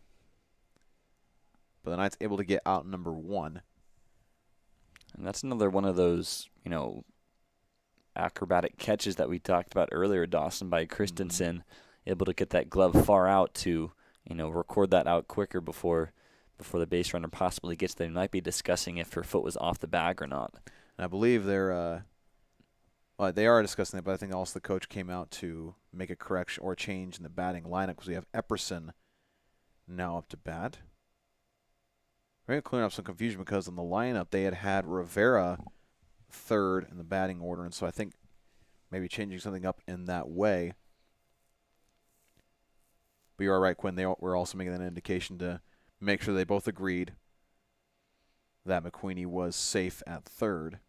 But the Knights able to get out number 1.
And that's another one of those, acrobatic catches that we talked about earlier, Dawson, by Christensen. Able to get that glove far out to, record that out quicker before the base runner possibly gets there. They might be discussing if her foot was off the bag or not.
And I believe they are discussing that, but I think also the coach came out to make a correction or a change in the batting lineup because we have Epperson now up to bat. Maybe clearing up some confusion because in the lineup they had Rivera third in the batting order, and so I think maybe changing something up in that way. But you are right, Quinn. They were also making an indication to make sure they both agreed that McQueenie was safe at third.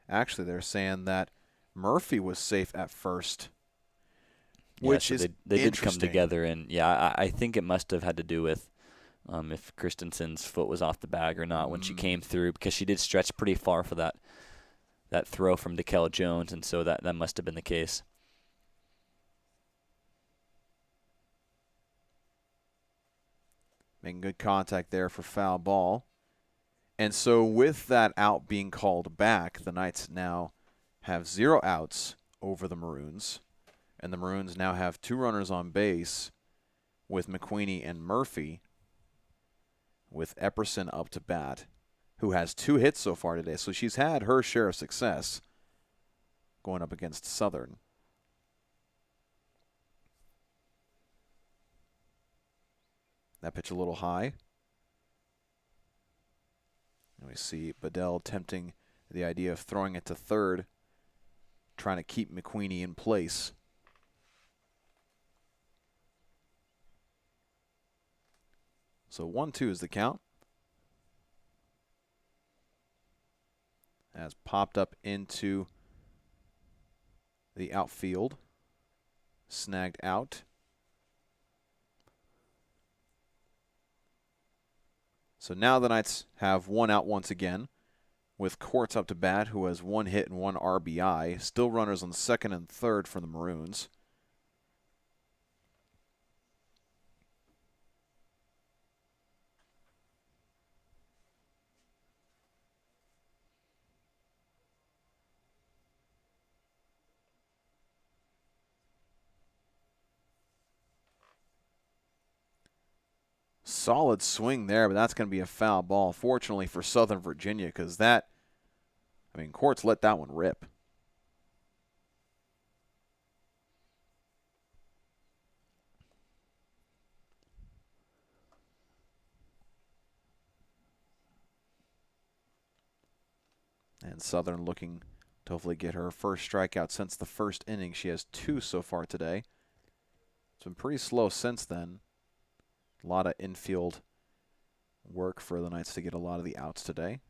Actually, they're saying that Murphy was safe at first, which
so
is
they did come
interesting.
together, and I think it must have had to do with if Christensen's foot was off the bag or not when she came through, because she did stretch pretty far for that throw from DeKel Jones, and so that must have been the case.
Making good contact there for foul ball. And so with that out being called back, the Knights now have 0 outs over the Maroons. And the Maroons now have 2 runners on base with McQueenie and Murphy, with Epperson up to bat, who has 2 hits so far today. So she's had her share of success going up against Southern. That pitch a little high. And we see Bedell tempting the idea of throwing it to third, trying to keep McQueenie in place. So 1-2 is the count. As popped up into the outfield. Snagged out. So now the Knights have 1 out once again, with Courts up to bat, who has 1 hit and 1 RBI. Still runners on second and third for the Maroons. Solid swing there, but that's going to be a foul ball, fortunately for Southern Virginia, because Courts let that one rip. And Southern looking to hopefully get her first strikeout since the first inning. She has 2 so far today. It's been pretty slow since then. A lot of infield work for the Knights to get a lot of the outs today.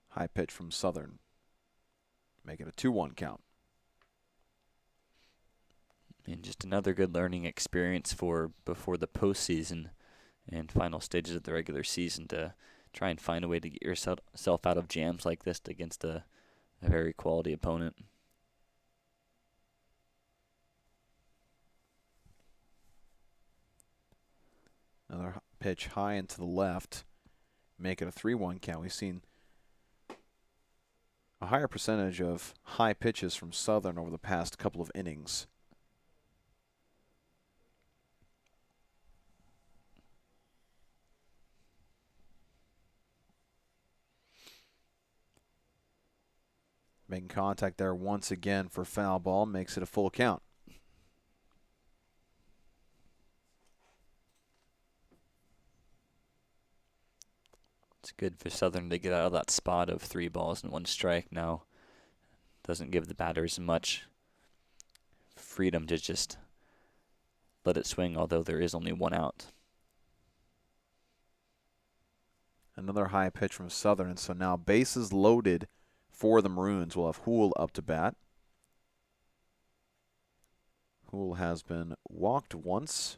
High pitch from Southern. Make it a 2-1 count.
And just another good learning experience for before the postseason and final stages of the regular season, to try and find a way to get yourself out of jams like this against a very quality opponent.
Another pitch high and to the left. Make it a 3-1 count. We've seen a higher percentage of high pitches from Southern over the past couple of innings. Making contact there once again for foul ball, makes it a full count.
It's good for Southern to get out of that spot of 3 balls and 1 strike now. Doesn't give the batters much freedom to just let it swing, although there is only 1 out.
Another high pitch from Southern, so now bases loaded for the Maroons. We'll have Houle up to bat. Houle has been walked once.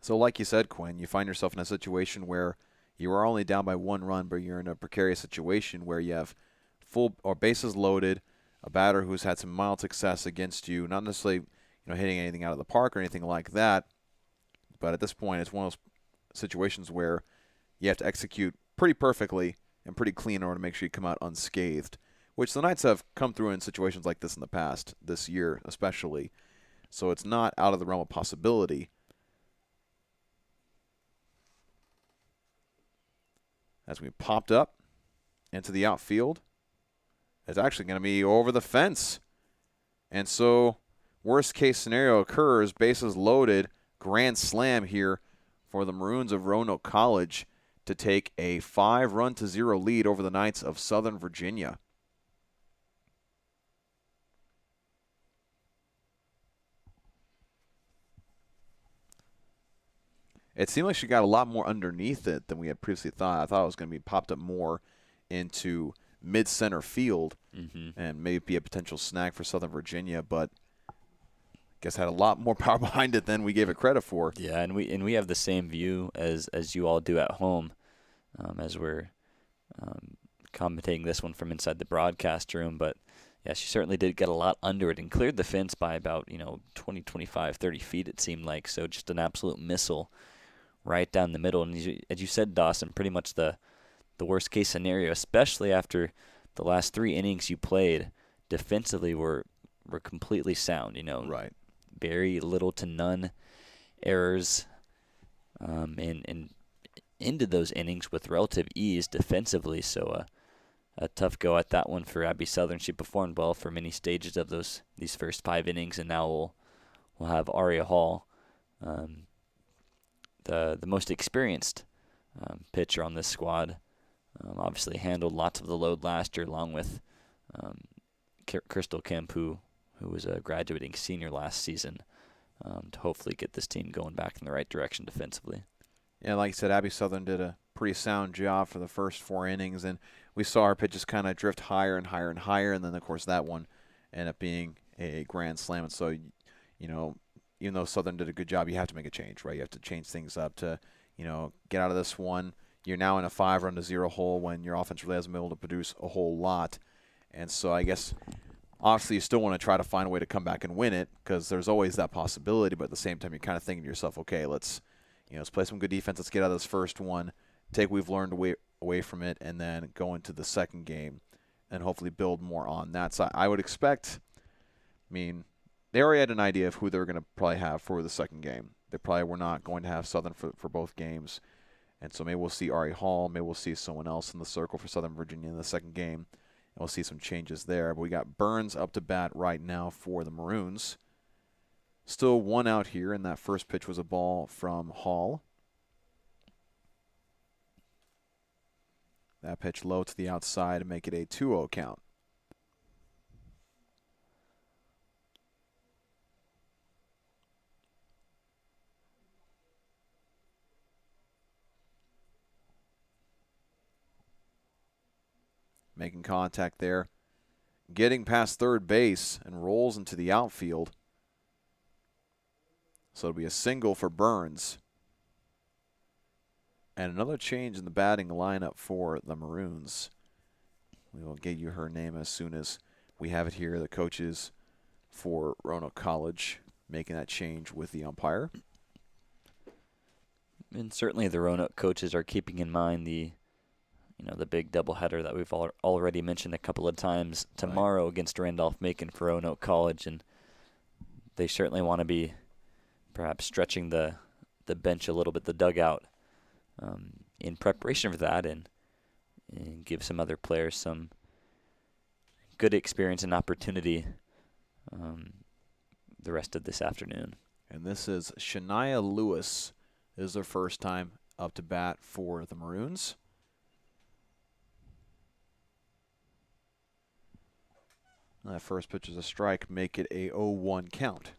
So like you said, Quinn, you find yourself in a situation where you are only down by 1 run, but you're in a precarious situation where you have full or bases loaded, a batter who's had some mild success against you, not necessarily hitting anything out of the park or anything like that, but at this point it's one of those situations where you have to execute pretty perfectly and pretty clean in order to make sure you come out unscathed. which the Knights have come through in situations like this in the past, this year especially. So it's not out of the realm of possibility. As we popped up into the outfield, it's actually going to be over the fence. And so worst case scenario occurs, bases loaded, grand slam here for the Maroons of Roanoke College to take a 5-0 lead over the Knights of Southern Virginia. It seemed like she got a lot more underneath it than we had previously thought. I thought it was going to be popped up more into mid-center field and maybe be a potential snag for Southern Virginia, but I guess had a lot more power behind it than we gave it credit for.
Yeah, and we have the same view as you all do at home, as we're commentating this one from inside the broadcast room. But yeah, she certainly did get a lot under it and cleared the fence by about 20, 25, 30 feet it seemed like. So just an absolute missile right down the middle. And as you said, Dawson, pretty much the worst case scenario, especially after the last 3 innings you played defensively were completely sound.
Right.
Very little to none errors, and ended those innings with relative ease defensively. So a tough go at that one for Abby Southern. She performed well for many stages of these first 5 innings, and now we'll have Aria Hall, the most experienced pitcher on this squad. Obviously handled lots of the load last year, along with Crystal Kemp, who was a graduating senior last season, to hopefully get this team going back in the right direction defensively.
Yeah, like you said, Abby Southern did a pretty sound job for the first 4 innings, and we saw her pitches kind of drift higher and higher and higher, and then, of course, that one ended up being a grand slam. And so, even though Southern did a good job, you have to make a change, right? You have to change things up to, get out of this one. You're now in a 5-0 hole when your offense really hasn't been able to produce a whole lot. And so I guess obviously you still want to try to find a way to come back and win it, because there's always that possibility. But at the same time, you're kind of thinking to yourself, okay, let's play some good defense. Let's get out of this first one, take what we've learned away from it, and then go into the second game and hopefully build more on that. So I would expect, they already had an idea of who they were going to probably have for the second game. They probably were not going to have Southern for both games. And so maybe we'll see Ari Hall. Maybe we'll see someone else in the circle for Southern Virginia in the second game. And we'll see some changes there. But we got Burns up to bat right now for the Maroons. Still 1 out here, and that first pitch was a ball from Hall. That pitch low to the outside to make it a 2-0 count. Making contact there, getting past third base, and rolls into the outfield. So it'll be a single for Burns. And another change in the batting lineup for the Maroons. We will get you her name as soon as we have it here. The coaches for Roanoke College making that change with the umpire.
And certainly the Roanoke coaches are keeping in mind the big doubleheader that we've already mentioned a couple of times tomorrow against Randolph-Macon for Roanoke College, and they certainly want to be perhaps stretching the bench a little bit, the dugout, in preparation for that, and give some other players some good experience and opportunity the rest of this afternoon.
And this is Shania Lewis. This is her first time up to bat for the Maroons. That first pitch is a strike, make it a 0-1 count.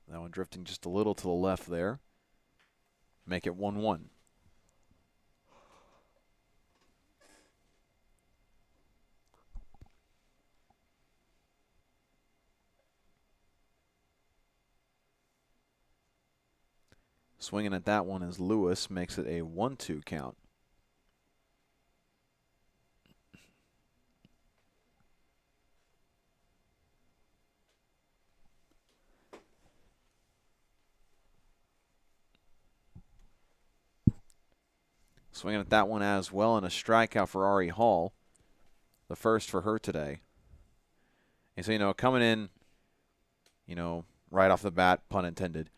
That one drifting just a little to the left there. Make it 1-1. Swinging at that one is Lewis, makes it a 1-2 count. Swinging at that one as well, and a strikeout for Ari Hall. The first for her today. And so, coming in, right off the bat, pun intended,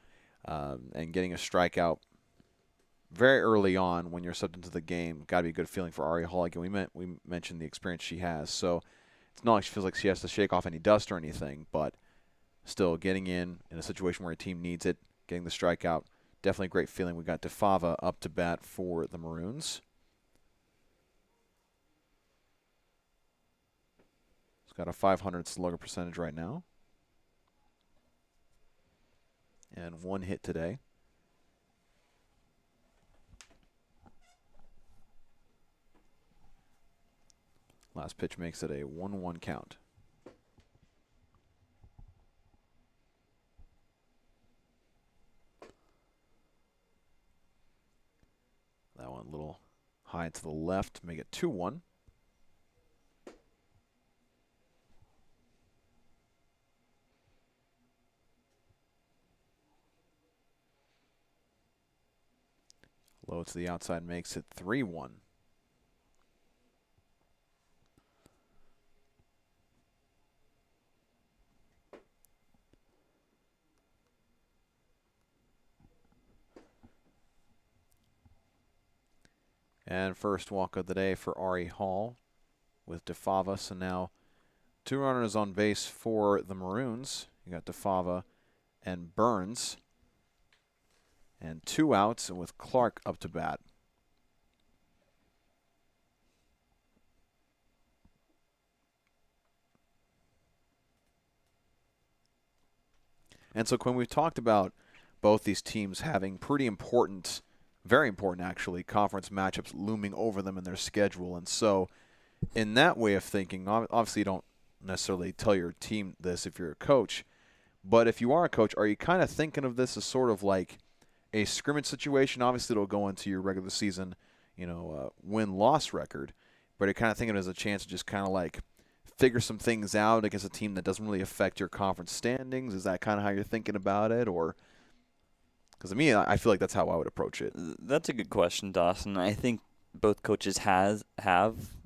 and getting a strikeout very early on when you're subbed into the game, got to be a good feeling for Ari Hall. Again, we mentioned the experience she has. So it's not like she feels like she has to shake off any dust or anything, but still getting in a situation where a team needs it, getting the strikeout, definitely a great feeling. We got DeFava up to bat for the Maroons. He's got a .500 slugger percentage right now. And 1 hit today. Last pitch makes it a 1-1 count. That one a little high to the left, make it 2-1. Low to the outside makes it 3-1. And first walk of the day for Ari Hall with DeFava. So now 2 runners on base for the Maroons. You got DeFava and Burns. And 2 outs, and with Clark up to bat. And so, Quinn, we've talked about both these teams having pretty important, very important actually, conference matchups looming over them in their schedule. And so, in that way of thinking, obviously you don't necessarily tell your team this if you're a coach, but if you are a coach, are you kind of thinking of this as sort of like a scrimmage situation? Obviously, it'll go into your regular season, win-loss record, but you're kind of thinking of it as a chance to just kind of like figure some things out against a team that doesn't really affect your conference standings. Is that kind of how you're thinking about it? Or because to me, I feel like that's how I would approach it.
That's a good question, Dawson. I think both coaches have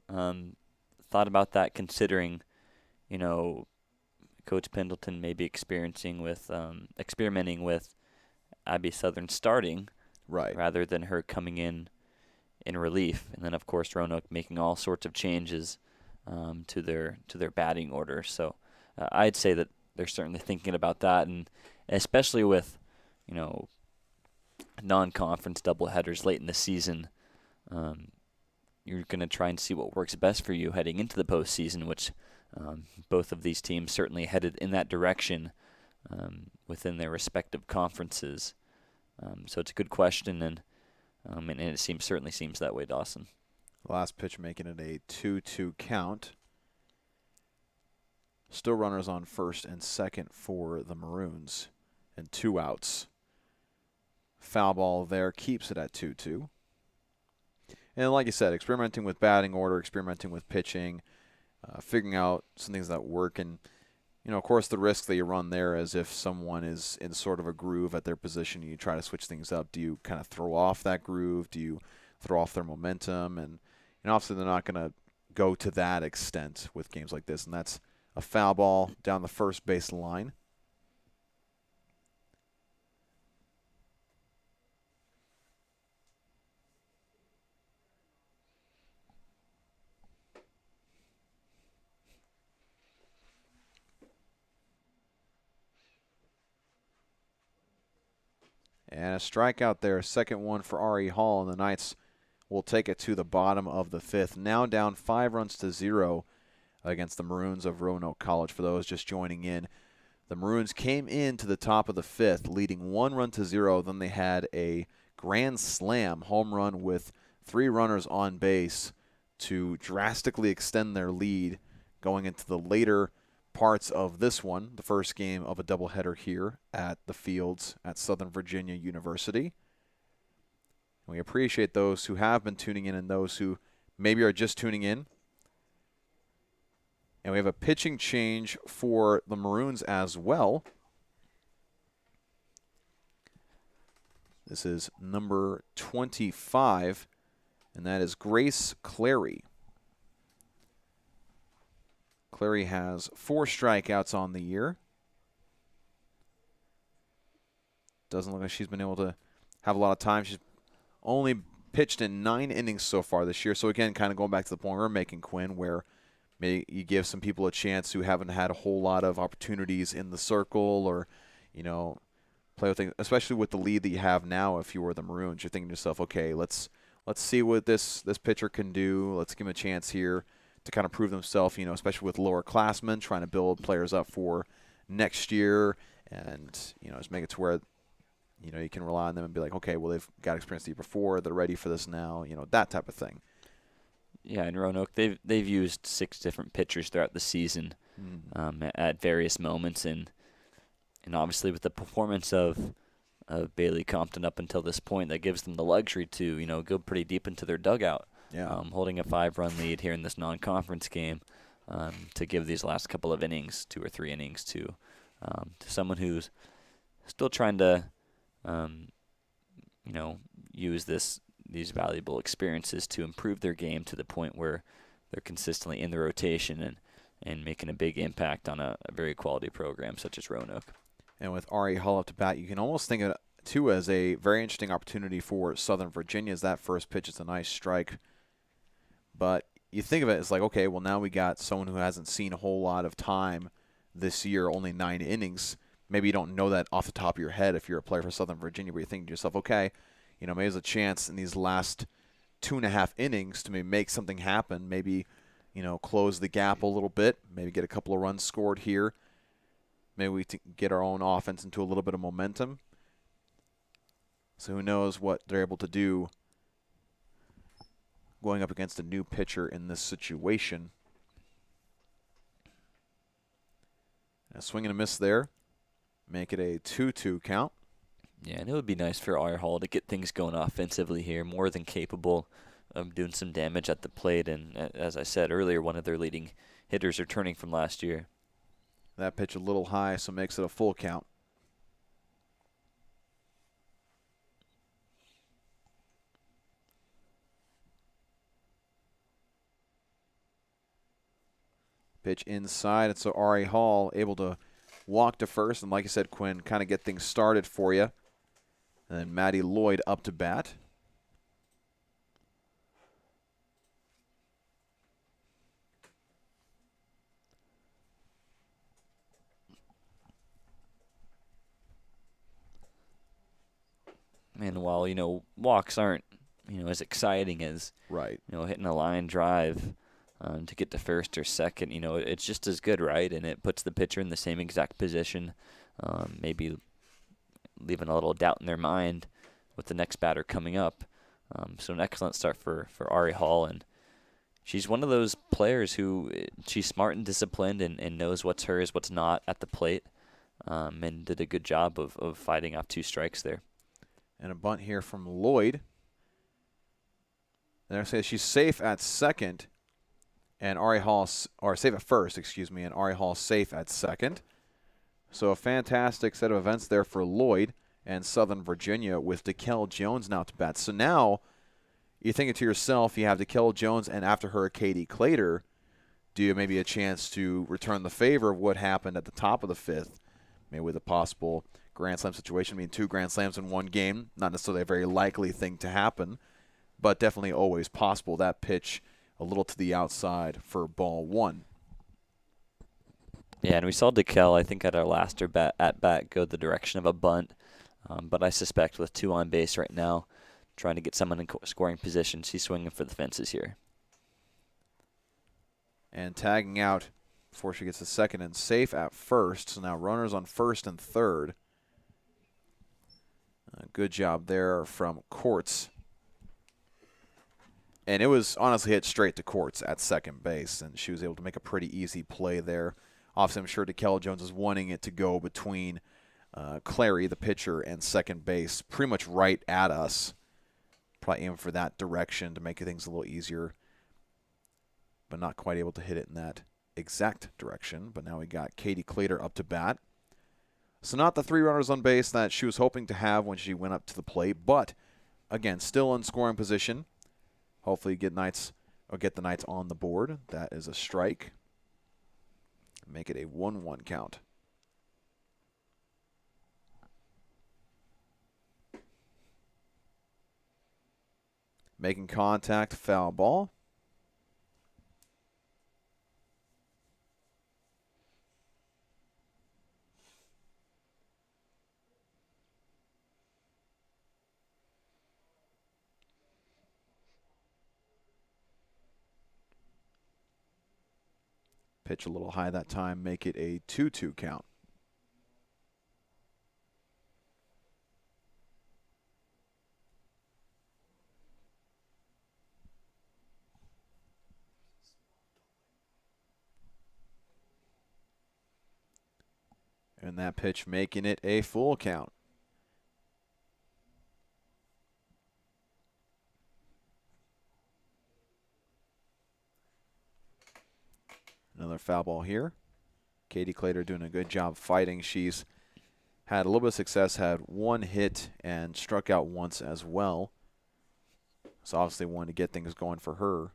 thought about that, considering, Coach Pendleton may be experimenting with Abby Southern starting,
right,
rather than her coming in relief, and then of course Roanoke making all sorts of changes to their batting order. So I'd say that they're certainly thinking about that, and especially with non-conference doubleheaders late in the season, you're going to try and see what works best for you heading into the postseason, which both of these teams certainly headed in that direction within their respective conferences. So it's a good question, and it certainly seems that way, Dawson.
Last pitch making it a 2-2 count. Still runners on first and second for the Maroons, and 2 outs. Foul ball there keeps it at 2-2. And like you said, experimenting with batting order, experimenting with pitching, figuring out some things that work. And, of course, the risk that you run there is if someone is in sort of a groove at their position, you try to switch things up. Do you kind of throw off that groove? Do you throw off their momentum? And obviously they're not going to go to that extent with games like this. And that's a foul ball down the first base line. And a strikeout there, second one for Ari Hall, and the Knights will take it to the bottom of the 5th. Now down 5-0 against the Maroons of Roanoke College. For those just joining in, the Maroons came into the top of the 5th, leading 1-0. Then they had a grand slam home run with 3 runners on base to drastically extend their lead going into the later parts of this one, the first game of a doubleheader here at the Fields at Southern Virginia University. We appreciate those who have been tuning in and those who maybe are just tuning in. And we have a pitching change for the Maroons as well. This is number 25, and that is Grace Clary. Clary has 4 strikeouts on the year. Doesn't look like she's been able to have a lot of time. She's only pitched in 9 innings so far this year. So, again, kind of going back to the point we're making, Quinn, where maybe you give some people a chance who haven't had a whole lot of opportunities in the circle or, play with things, especially with the lead that you have now. If you were the Maroons, you're thinking to yourself, okay, let's see what this pitcher can do. Let's give him a chance here to kind of prove themselves, especially with lower classmen, trying to build players up for next year and, just make it to where you can rely on them and be like, okay, well, they've got experience the year before. They're ready for this now, that type of thing.
Yeah, in Roanoke, they've used 6 different pitchers throughout the season at various moments. And obviously with the performance of Bailey Compton up until this point, that gives them the luxury to, go pretty deep into their dugout.
Yeah.
Holding a 5-run lead here in this non-conference game to give these last couple of innings, 2 or 3 innings, to someone who's still trying to use these valuable experiences to improve their game to the point where they're consistently in the rotation and making a big impact on a very quality program such as Roanoke.
And with Ari Hall up to bat, you can almost think of it, too, as a very interesting opportunity for Southern Virginia as that first pitch is a nice strike. But you think of it as like, okay, well, now we got someone who hasn't seen a whole lot of time this year, only 9 innings. Maybe you don't know that off the top of your head if you're a player for Southern Virginia, but you're thinking to yourself, okay, maybe there's a chance in these last 2.5 innings to maybe make something happen, maybe, close the gap a little bit, maybe get a couple of runs scored here. Maybe we get our own offense into a little bit of momentum. So who knows what they're able to do going up against a new pitcher in this situation. A swing and a miss there. Make it a 2-2 count.
Yeah, and it would be nice for Ari Hall to get things going offensively here, more than capable of doing some damage at the plate. And as I said earlier, one of their leading hitters returning from last year.
That pitch a little high, so makes it a full count. Pitch inside, and so Ari Hall able to walk to first, and like I said, Quinn, kind of get things started for you. And then Maddie Lloyd up to bat.
And while, walks aren't, as exciting as,
right,
hitting a line drive to get to first or second, it's just as good, right? And it puts the pitcher in the same exact position, maybe leaving a little doubt in their mind with the next batter coming up. So an excellent start for Ari Hall. And she's one of those players who she's smart and disciplined and knows what's hers, what's not at the plate, and did a good job of fighting off 2 strikes there.
And a bunt here from Lloyd. And I say she's safe at second, and Ari Hall, or safe at first, and Ari Hall safe at second. So a fantastic set of events there for Lloyd and Southern Virginia with DeKel Jones now to bat. So now you're thinking to yourself, you have DeKel Jones and after her Katie Clater. Do you maybe a chance to return the favor of what happened at the top of the 5th, maybe with a possible Grand Slam situation? I mean, 2 Grand Slams in one game, not necessarily a very likely thing to happen, but definitely always possible. That pitch a little to the outside for ball 1.
Yeah, and we saw DeKel, I think, at our last at-bat go the direction of a bunt. But I suspect with 2 on base right now, trying to get someone in scoring position, she's swinging for the fences here.
And tagging out before she gets to second and safe at first. So now runners on first and third. Good job there from Courts. And it was honestly hit straight to Courts at second base, and she was able to make a pretty easy play there. Obviously, I'm sure DeKel Jones is wanting it to go between Clary, the pitcher, and second base, pretty much right at us. Probably aim for that direction to make things a little easier, but not quite able to hit it in that exact direction. But now we got Katie Clater up to bat. So not the 3 runners on base that she was hoping to have when she went up to the plate, but again, still in scoring position. Hopefully get the Knights on the board. That is a strike. Make it a 1-1 count. Making contact, foul ball. Pitch a little high that time, make it a 2-2 count. And that pitch making it a full count. Another foul ball here. Katie Clater doing a good job fighting. She's had a little bit of success, had one hit and struck out once as well. So obviously wanted to get things going for her.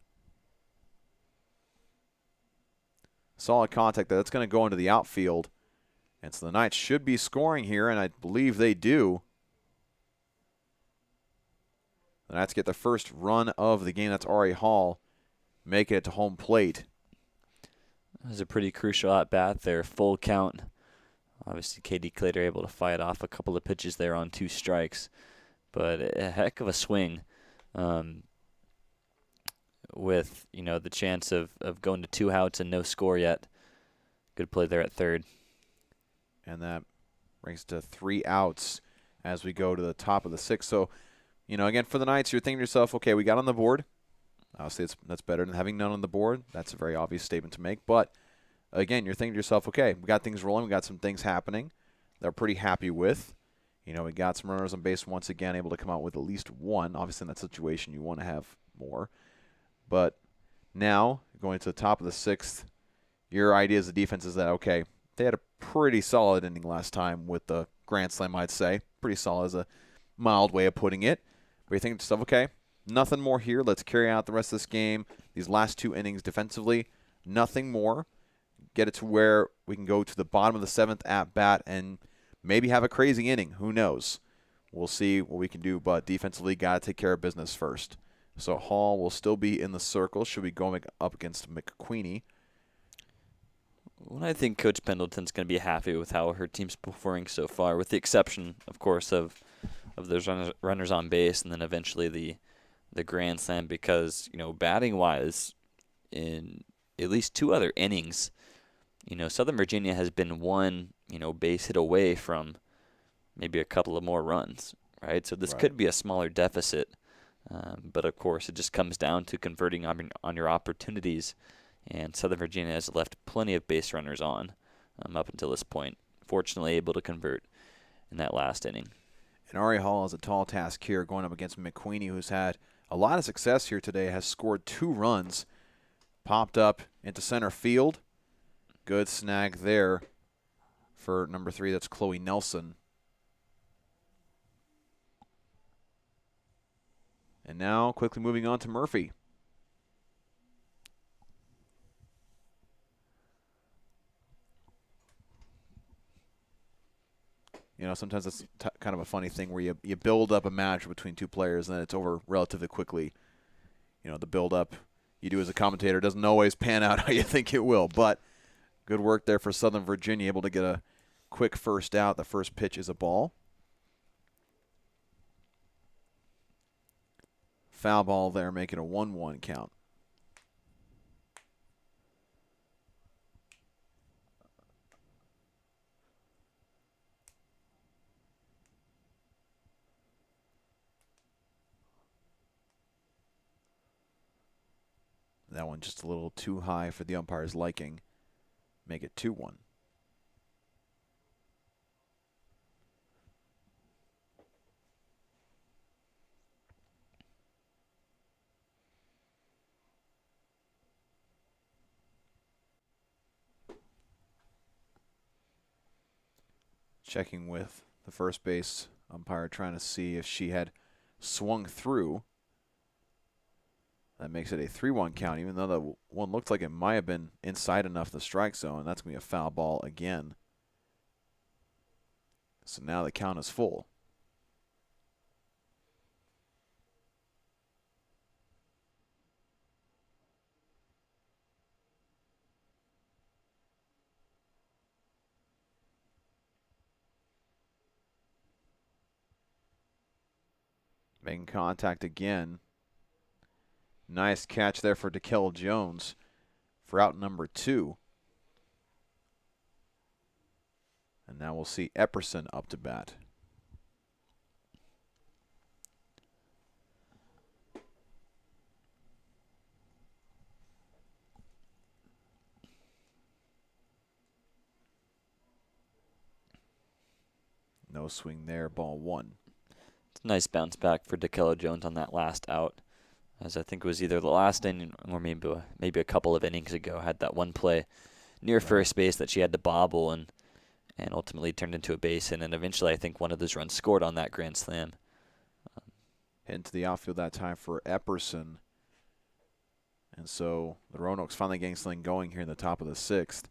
Solid contact. That's going to go into the outfield. And so the Knights should be scoring here, and I believe they do. The Knights get the first run of the game. That's Ari Hall making it to home plate.
It was a pretty crucial at-bat there, full count. Obviously, Katie Clater able to fight off a couple of pitches there on 2 strikes. But a heck of a swing with, the chance of going to 2 outs and no score yet. Good play there at third.
And that brings it to 3 outs as we go to the top of the 6th. So, again, for the Knights, you're thinking to yourself, okay, we got on the board. Obviously, that's better than having none on the board. That's a very obvious statement to make. But, again, you're thinking to yourself, okay, we got things rolling. We got some things happening they're pretty happy with. We got some runners on base once again, able to come out with at least 1. Obviously, in that situation, you want to have more. But now, going to the top of the 6th, your idea as a defense is that, okay, they had a pretty solid inning last time with the grand slam, I'd say. Pretty solid is a mild way of putting it. But you think to yourself, okay, nothing more here. Let's carry out the rest of this game. These last 2 innings defensively, nothing more. Get it to where we can go to the bottom of the 7th at bat and maybe have a crazy inning. Who knows? We'll see what we can do, but defensively, got to take care of business first. So Hall will still be in the circle. Should be going up against McQueenie.
Well, I think Coach Pendleton's going to be happy with how her team's performing so far, with the exception, of course, of those runners on base and then eventually the grand slam, because, batting-wise, in at least 2 other innings, Southern Virginia has been 1, base hit away from maybe a couple of more runs, right? So this could be a smaller deficit, but, of course, it just comes down to converting on your opportunities. And Southern Virginia has left plenty of base runners on up until this point. Fortunately, able to convert in that last inning.
And Ari Hall has a tall task here going up against McQueenie, who's had a lot of success here today, has scored 2 runs, popped up into center field. Good snag there for number 3. That's Chloe Nelson. And now quickly moving on to Murphy. Sometimes it's kind of a funny thing where you build up a match between 2 players and then it's over relatively quickly. The build-up you do as a commentator doesn't always pan out how you think it will. But good work there for Southern Virginia, able to get a quick first out. The first pitch is a ball. Foul ball there, making a 1-1 count. That one just a little too high for the umpire's liking. Make it 2-1. Checking with the first base umpire, trying to see if she had swung through. That makes it a 3-1 count, even though the one looked like it might have been inside enough the strike zone. That's going to be a foul ball again. So now the count is full. Making contact again. Nice catch there for DeKell Jones for out number 2. And now we'll see Epperson up to bat. No swing there, ball 1.
It's a nice bounce back for DeKell Jones on that last out, as I think it was either the last inning or maybe a couple of innings ago, had that one play near first base that she had to bobble and ultimately turned into a base hit, and eventually I think one of those runs scored on that grand slam.
Hit into the outfield that time for Epperson. And so the Roanoke's finally getting something going here in the top of the 6th.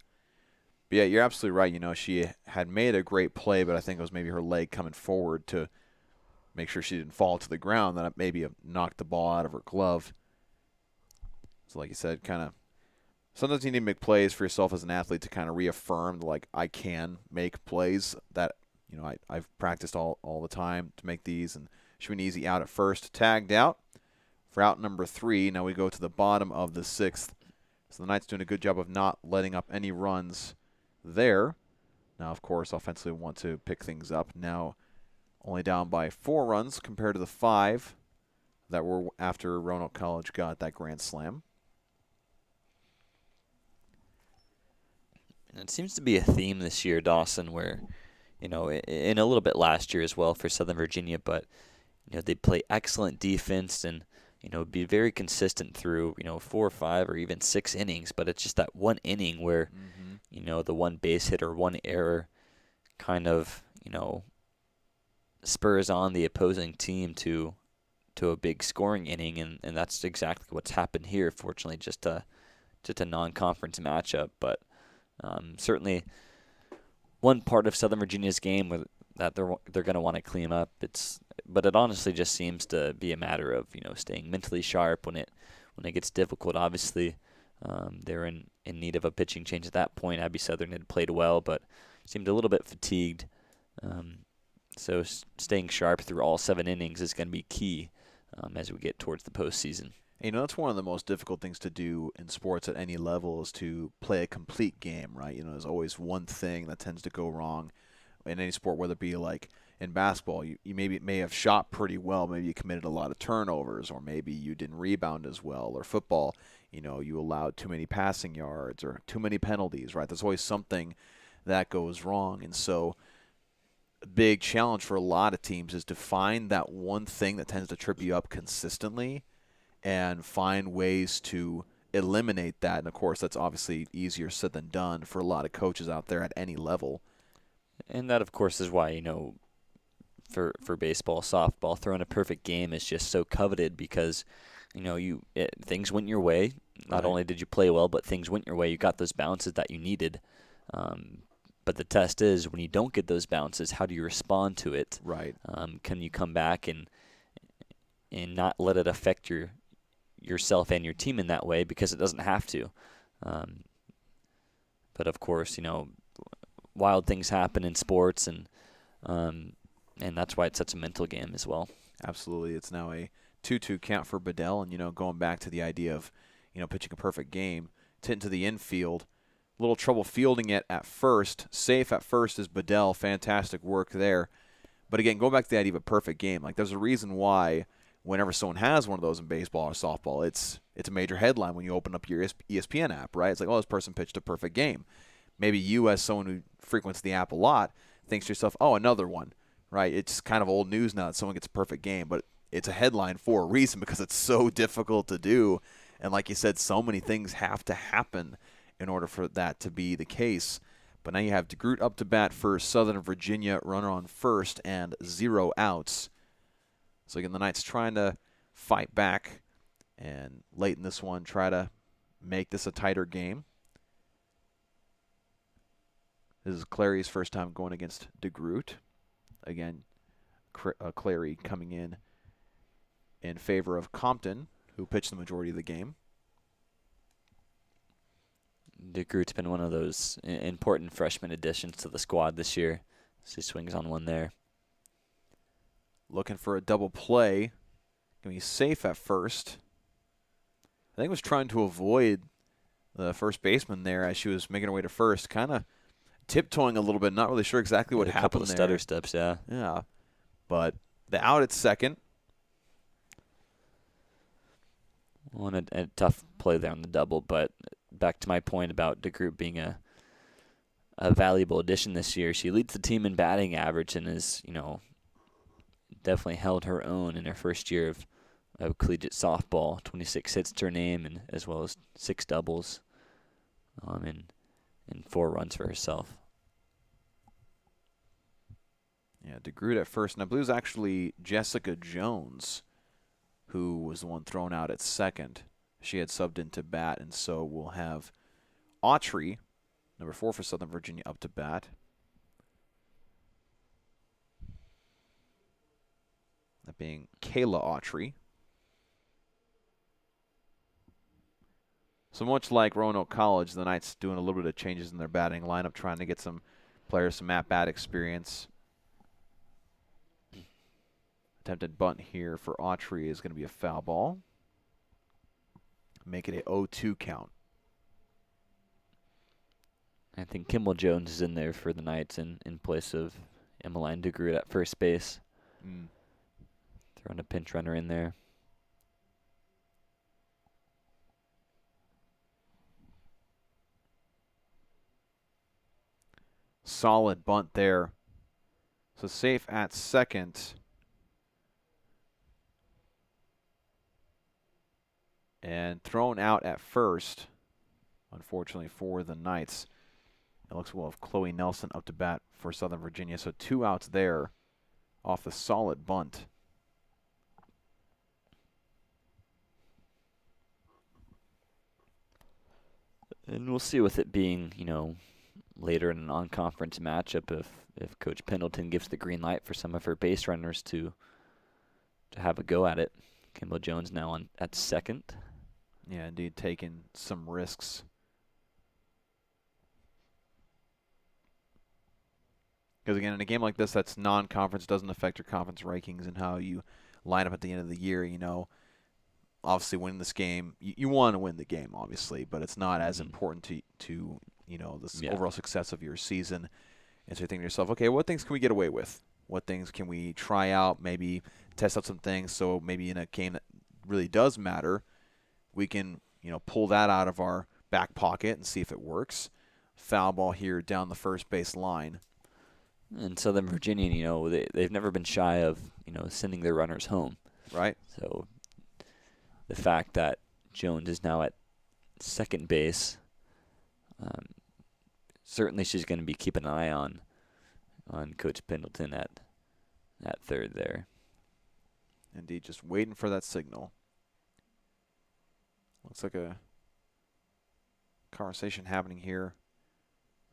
But yeah, you're absolutely right. You know, she had made a great play, but I think it was maybe her leg coming forward to make sure she didn't fall to the ground, that maybe knocked the ball out of her glove. So like you said, kind of sometimes you need to make plays for yourself as an athlete to kind of reaffirm, like, I can make plays that, you know, I've practiced all the time to make these. And should be an easy out at first. Tagged out for out number 3. Now we go to the bottom of the 6th. So the Knights doing a good job of not letting up any runs there. Now, of course, offensively we want to pick things up. Now only down by 4 runs compared to the 5 that were after Roanoke College got that grand slam.
And it seems to be a theme this year, Dawson, where, you know, in a little bit last year as well for Southern Virginia, but, you know, they play excellent defense and, you know, be very consistent through, you know, 4 or 5 or even 6 innings. But it's just that one inning where, you know, the one base hit or one error kind of, you know, spurs on the opposing team to a big scoring inning, and that's exactly what's happened here. Fortunately, just a non-conference matchup, but certainly one part of Southern Virginia's game that they're going to want to clean up. But it honestly just seems to be a matter of, you know, staying mentally sharp when it gets difficult. Obviously, they're in need of a pitching change at that point. Abby Southern had played well, but seemed a little bit fatigued. So staying sharp through all 7 innings is going to be key as we get towards the postseason.
You know, that's one of the most difficult things to do in sports at any level, is to play a complete game, right? You know, there's always one thing that tends to go wrong in any sport, whether it be like in basketball, you may have shot pretty well, maybe you committed a lot of turnovers, or maybe you didn't rebound as well, or football, you know, you allowed too many passing yards or too many penalties, right? There's always something that goes wrong. And so a big challenge for a lot of teams is to find that one thing that tends to trip you up consistently and find ways to eliminate that. And, of course, that's obviously easier said than done for a lot of coaches out there at any level.
And that, of course, is why, you know, for baseball, softball, throwing a perfect game is just so coveted because, you know, things went your way. Not only did you play well, but things went your way. You got those bounces that you needed. But the test is, when you don't get those bounces, how do you respond to it?
Right.
Can you come back and not let it affect yourself and your team in that way, because it doesn't have to. But of course, you know, wild things happen in sports, and that's why it's such a mental game as well.
Absolutely. It's now a 2-2 count for Bedell, and, you know, going back to the idea of, you know, pitching a perfect game, it's hit into the infield. A little trouble fielding it at first. Safe at first is Bedell. Fantastic work there. But again, going back to the idea of a perfect game, like, there's a reason why whenever someone has one of those in baseball or softball, it's a major headline when you open up your ESPN app, right? It's like, oh, this person pitched a perfect game. Maybe you, as someone who frequents the app a lot, thinks to yourself, oh, another one, right? It's kind of old news now that someone gets a perfect game, but it's a headline for a reason, because it's so difficult to do. And like you said, so many things have to happen in order for that to be the case. But now you have DeGroot up to bat for Southern Virginia, runner on first, and 0 outs. So again, the Knights trying to fight back And late in this one, try to make this a tighter game. This is Clary's first time going against DeGroot. Again, Clary coming in favor of Compton, who pitched the majority of the game.
DeGroot's been one of those important freshman additions to the squad this year. So he swings on one there.
Looking for a double play. Going to be safe at first. I think was trying to avoid the first baseman there as she was making her way to first. Kind of tiptoeing a little bit. Not really sure exactly what happened there.
A couple of stutter steps, yeah.
Yeah. But the out at second.
Well, and a tough play there on the double, but back to my point about DeGroot being a valuable addition this year. She leads the team in batting average and is, definitely held her own in her first year of collegiate softball. 26 hits to her name, and as well as 6 doubles, and 4 runs for herself.
Yeah, DeGroot at first, and I believe it was actually Jessica Jones who was the one thrown out at second. She had subbed into bat, and so we'll have Autry, number 4 for Southern Virginia, up to bat. That being Kayla Autry. So much like Roanoke College, the Knights doing a little bit of changes in their batting lineup, trying to get some players some at-bat experience. Attempted bunt here for Autry is going to be a foul ball. Make it a 0-2 count.
I think Kimball Jones is in there for the Knights in place of Emmeline DeGroot at first base. Throwing a pinch runner in there.
Solid bunt there. So safe at second. And thrown out at first, unfortunately for the Knights. It looks we'll have Chloe Nelson up to bat for Southern Virginia. So 2 outs there off the solid bunt.
And we'll see with it being, later in a non-conference matchup if Coach Pendleton gives the green light for some of her base runners to have a go at it. Kimball Jones now at second.
Yeah, indeed, taking some risks. Because, again, in a game like this that's non-conference, doesn't affect your conference rankings and how you line up at the end of the year, Obviously, winning this game, you want to win the game, obviously, but it's not as important to the overall success of your season. And so you're thinking to yourself, okay, what things can we get away with? What things can we try out, maybe test out some things, so maybe in a game that really does matter, we can, pull that out of our back pocket and see if it works. Foul ball here down the first base line.
And Southern Virginia, they've never been shy of, sending their runners home.
Right.
So the fact that Jones is now at second base, certainly she's going to be keeping an eye on Coach Pendleton at third there.
Indeed, just waiting for that signal. Looks like a conversation happening here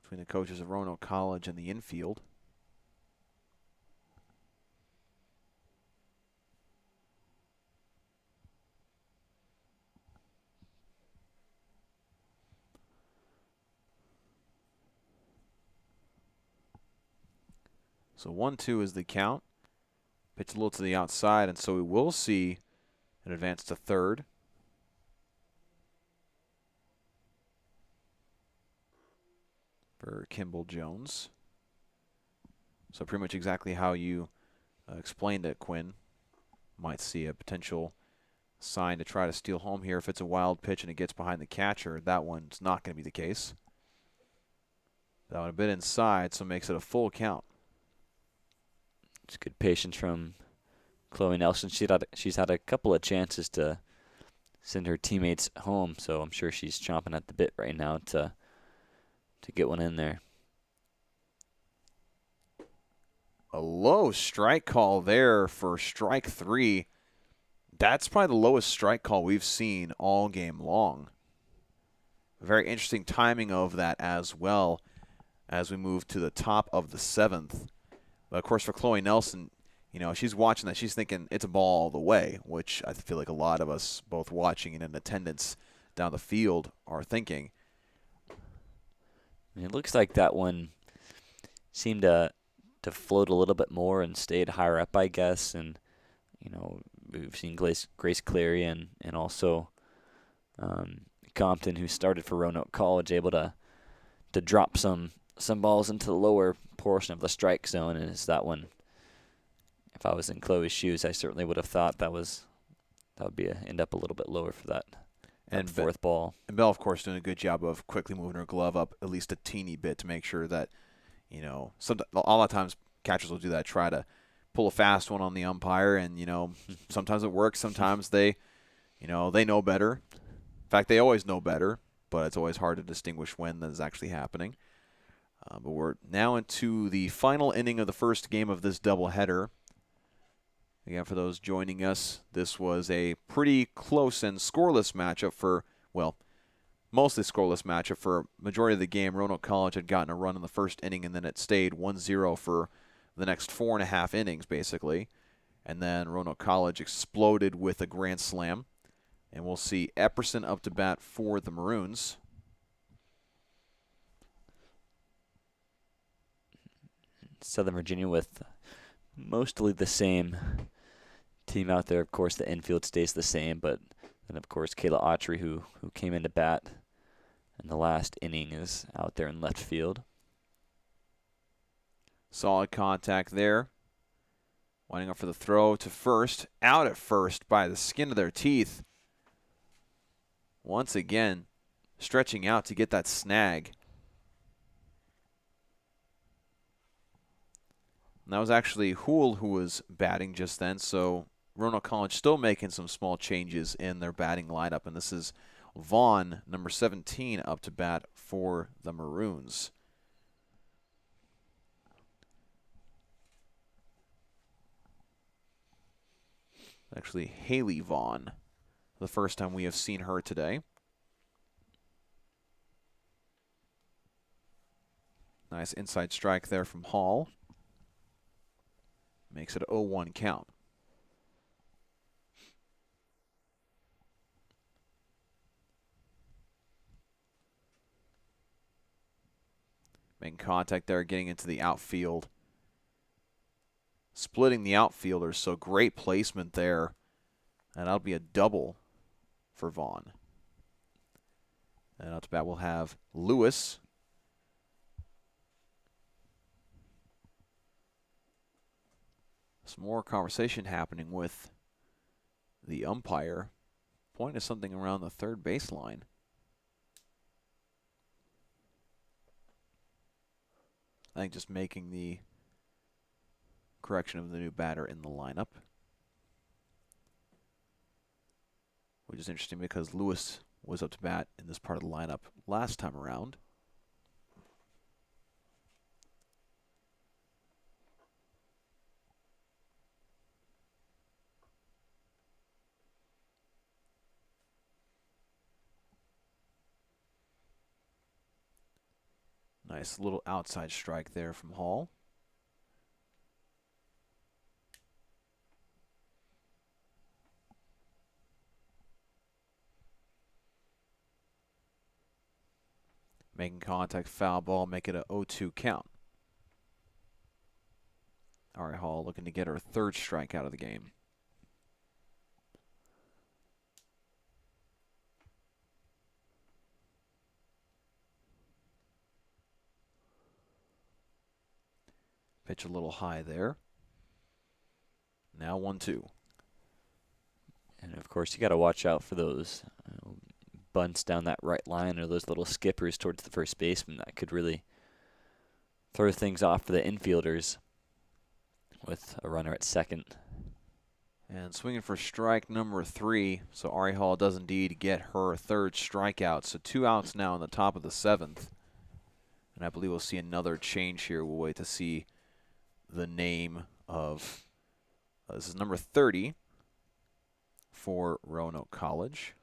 between the coaches of Roanoke College and the infield. So 1-2 is the count. Pitch a little to the outside, and so we will see an advance to third. For Kimball Jones. So pretty much exactly how you explained it, Quinn. Might see a potential sign to try to steal home here if it's a wild pitch and it gets behind the catcher. That one's not going to be the case. That one a bit inside, so makes it a full count.
It's good patience from Chloe Nelson. She's had a couple of chances to send her teammates home, so I'm sure she's chomping at the bit right now to get one in there.
A low strike call there for strike 3. That's probably the lowest strike call we've seen all game long. Very interesting timing of that as well as we move to the top of the 7th. But of course, for Chloe Nelson, she's watching that. She's thinking it's a ball all the way, which I feel like a lot of us, both watching and in attendance down the field, are thinking.
It looks like that one seemed to float a little bit more and stayed higher up, I guess. And, we've seen Grace Clary and also Compton, who started for Roanoke College, able to drop some balls into the lower portion of the strike zone. And it's that one, if I was in Chloe's shoes, I certainly would have thought that would end up a little bit lower for that fourth ball.
And Bell, of course, doing a good job of quickly moving her glove up at least a teeny bit to make sure that, a lot of times catchers will do that, try to pull a fast one on the umpire, and, sometimes it works, sometimes they know better. In fact, they always know better, but it's always hard to distinguish when that is actually happening. But we're now into the final inning of the first game of this doubleheader. Again, for those joining us, this was a pretty close and scoreless matchup mostly scoreless matchup for majority of the game. Roanoke College had gotten a run in the first inning, and then it stayed 1-0 for the next 4.5 innings, basically. And then Roanoke College exploded with a grand slam. And we'll see Epperson up to bat for the Maroons.
Southern Virginia with mostly the same team out there. Of course, the infield stays the same, but then, of course, Kayla Autry, who came into bat in the last inning, is out there in left field.
Solid contact there. Winding up for the throw to first. Out at first by the skin of their teeth. Once again, stretching out to get that snag. And that was actually Houle who was batting just then, so Roanoke College still making some small changes in their batting lineup, and this is Vaughn, number 17, up to bat for the Maroons. Actually, Haley Vaughn, the first time we have seen her today. Nice inside strike there from Hall. Makes it a 0-1 count. Making contact there, getting into the outfield. Splitting the outfielders, so great placement there. And that'll be a double for Vaughn. And out to bat we'll have Lewis. Some more conversation happening with the umpire. Pointing to something around the third baseline. I think just making the correction of the new batter in the lineup. Which is interesting because Lewis was up to bat in this part of the lineup last time around. Nice little outside strike there from Hall. Making contact, foul ball, make it a 0-2 count. All right, Hall looking to get her third strikeout of the game. Pitch a little high there. Now 1-2.
And, of course, you got to watch out for those bunts down that right line or those little skippers towards the first baseman. That could really throw things off for the infielders with a runner at second.
And swinging for strike number 3. So Ari Hall does indeed get her third strikeout. So 2 outs now in the top of the 7th. And I believe we'll see another change here. We'll wait to see the name of, this is number 30. for Roanoke College.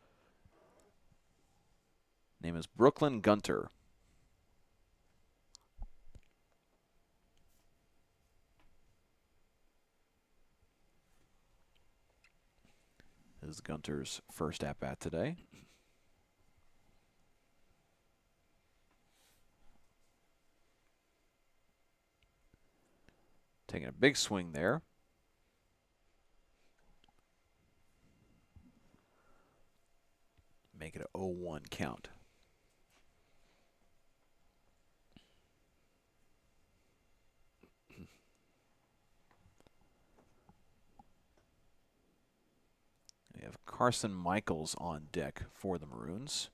Name is Brooklyn Gunter. This is Gunter's first at-bat today. Taking a big swing there. Make it a 0-1 count. We have Carson Michaels on deck for the Maroons.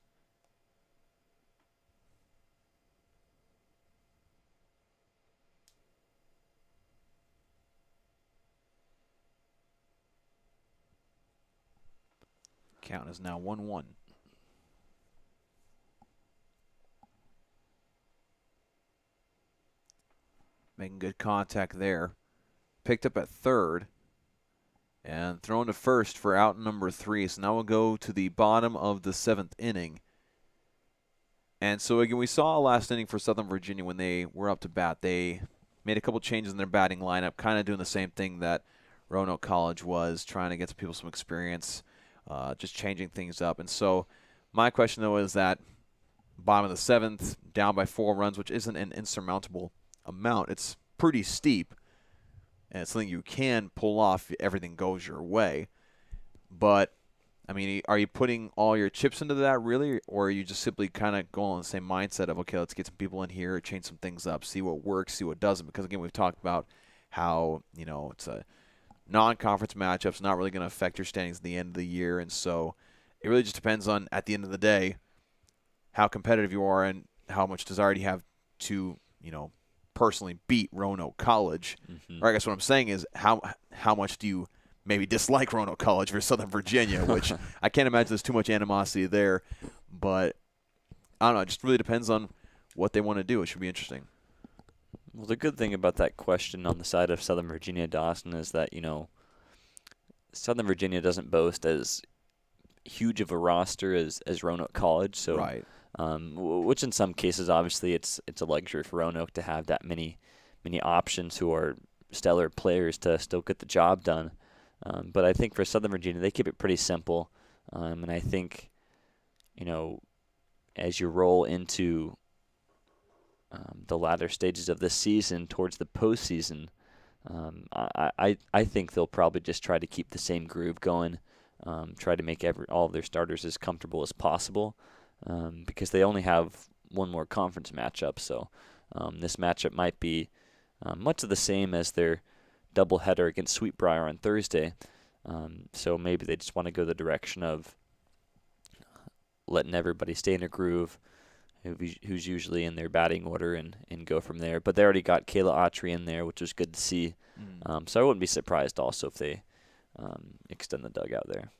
Count is now 1-1. Making good contact there. Picked up at third. And thrown to first for out number 3. So now we'll go to the bottom of the 7th inning. And so again, we saw last inning for Southern Virginia when they were up to bat. They made a couple changes in their batting lineup, kind of doing the same thing that Roanoke College was, trying to get some people some experience, just changing things up. And so my question, though, is that bottom of the 7th, down by 4 runs, which isn't an insurmountable amount. It's pretty steep. And it's something you can pull off if everything goes your way. But, I mean, are you putting all your chips into that, really? Or are you just simply kind of going on the same mindset of, okay, let's get some people in here, change some things up, see what works, see what doesn't? Because, again, we've talked about how, you know, it's a non-conference matchup. It's not really going to affect your standings at the end of the year. And so it really just depends on, at the end of the day, how competitive you are and how much desire you have to, you know, personally beat Roanoke College.
Mm-hmm.
Or I guess what I'm saying is how much do you maybe dislike Roanoke College versus Southern Virginia, which I can't imagine there's too much animosity there. But I don't know. It just really depends on what they want to do. It should be interesting.
Well, the good thing about that question on the side of Southern Virginia, Dawson, is that, you know, Southern Virginia doesn't boast as huge of a roster as Roanoke College. So,
right.
Which in some cases, obviously, it's a luxury for Roanoke to have that many options who are stellar players to still get the job done. But I think for Southern Virginia, they keep it pretty simple. And I think, you know, as you roll into the latter stages of this season towards the postseason, I think they'll probably just try to keep the same groove going, try to make all of their starters as comfortable as possible, because they only have one more conference matchup. So this matchup might be much of the same as their doubleheader against Sweetbriar on Thursday. So maybe they just want to go the direction of letting everybody stay in a groove, who's usually in their batting order, and go from there. But they already got Kayla Autry in there, which was good to see. So I wouldn't be surprised also if they extend the dugout there.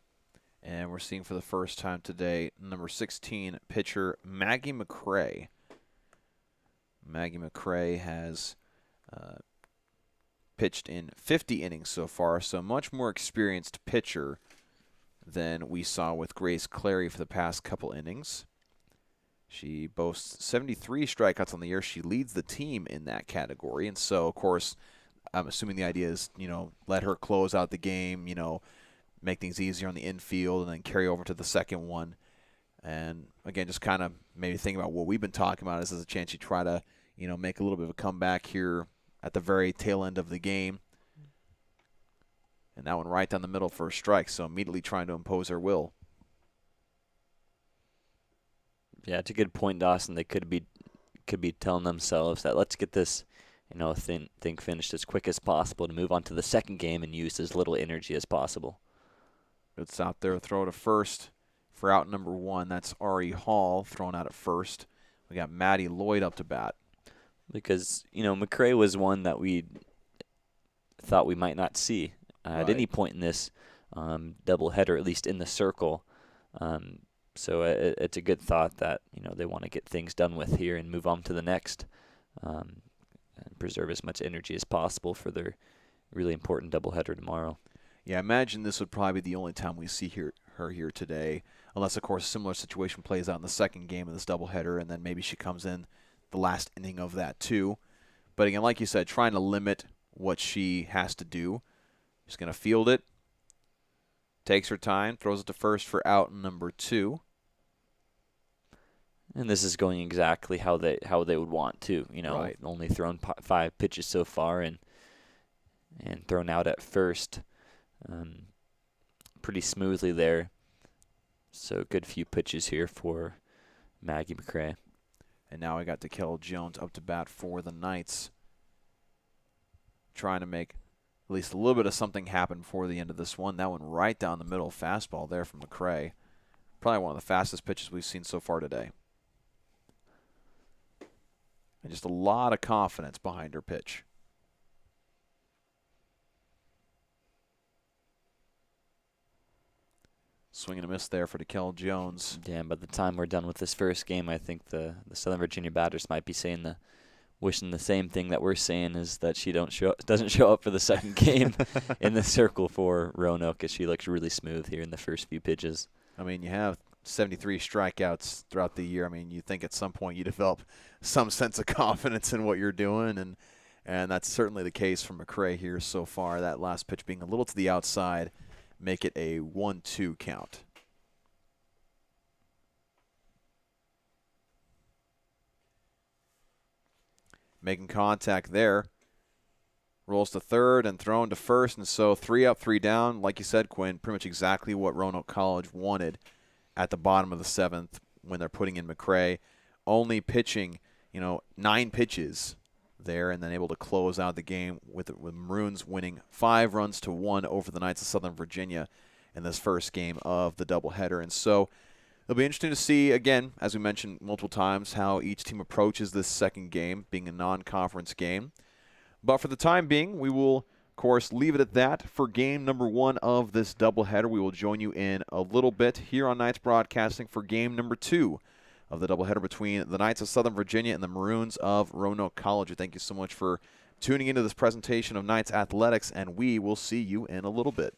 And we're seeing for the first time today, number 16 pitcher Maggie McCray. Maggie McCray has pitched in 50 innings so far, so much more experienced pitcher than we saw with Grace Clary for the past couple innings. She boasts 73 strikeouts on the year. She leads the team in that category. And so, of course, I'm assuming the idea is, you know, let her close out the game, you know, make things easier on the infield, and then carry over to the second one. And, again, just kind of maybe think about what we've been talking about. This is a chance you try to, you know, make a little bit of a comeback here at the very tail end of the game. And that one right down the middle for a strike, so immediately trying to impose her will.
Yeah, it's a good point, Dawson. They could be telling themselves that let's get this, you know, thing finished as quick as possible to move on to the second game and use as little energy as possible.
It's out there, throw to first for out number 1. That's Ari Hall thrown out at first. We got Maddie Lloyd up to bat.
Because, you know, McCray was one that we thought we might not see at any point in this doubleheader, at least in the circle. So it's a good thought that, you know, they want to get things done with here and move on to the next, and preserve as much energy as possible for their really important doubleheader tomorrow.
Yeah, I imagine this would probably be the only time we see her here today, unless, of course, a similar situation plays out in the second game of this doubleheader, and then maybe she comes in the last inning of that too. But again, like you said, trying to limit what she has to do. She's going to field it, takes her time, throws it to first for out number 2.
And this is going exactly how they would want to.
Right.
Only thrown 5 pitches so far and thrown out at first pretty smoothly there. So good few pitches here for Maggie McCray.
And now we got DeKell Jones up to bat for the Knights, trying to make at least a little bit of something happen before the end of this one. That one right down the middle, fastball there from McCray. Probably one of the fastest pitches we've seen so far today. And just a lot of confidence behind her pitch. Swing and a miss there for DeKell Jones.
Yeah, by the time we're done with this first game, I think the Southern Virginia batters might be saying wishing the same thing that we're saying, is that she doesn't show up for the second game in the circle for Roanoke, as she looks really smooth here in the first few pitches.
I mean, you have 73 strikeouts throughout the year. I mean, you think at some point you develop some sense of confidence in what you're doing, and that's certainly the case for McCray here so far. That last pitch being a little to the outside, make it a 1-2 count. Making contact there. Rolls to third and thrown to first, and so 3 up, 3 down. Like you said, Quinn, pretty much exactly what Roanoke College wanted at the bottom of the 7th when they're putting in McCray. Only pitching, 9 pitches there, and then able to close out the game with Maroons winning 5-1 over the Knights of Southern Virginia in this first game of the doubleheader. And so it'll be interesting to see, again, as we mentioned multiple times, how each team approaches this second game, being a non-conference game. But for the time being, we will, of course, leave it at that for game number 1 of this doubleheader. We will join you in a little bit here on Knights Broadcasting for game number 2 of the doubleheader between the Knights of Southern Virginia and the Maroons of Roanoke College. Thank you so much for tuning into this presentation of Knights Athletics, and we will see you in a little bit.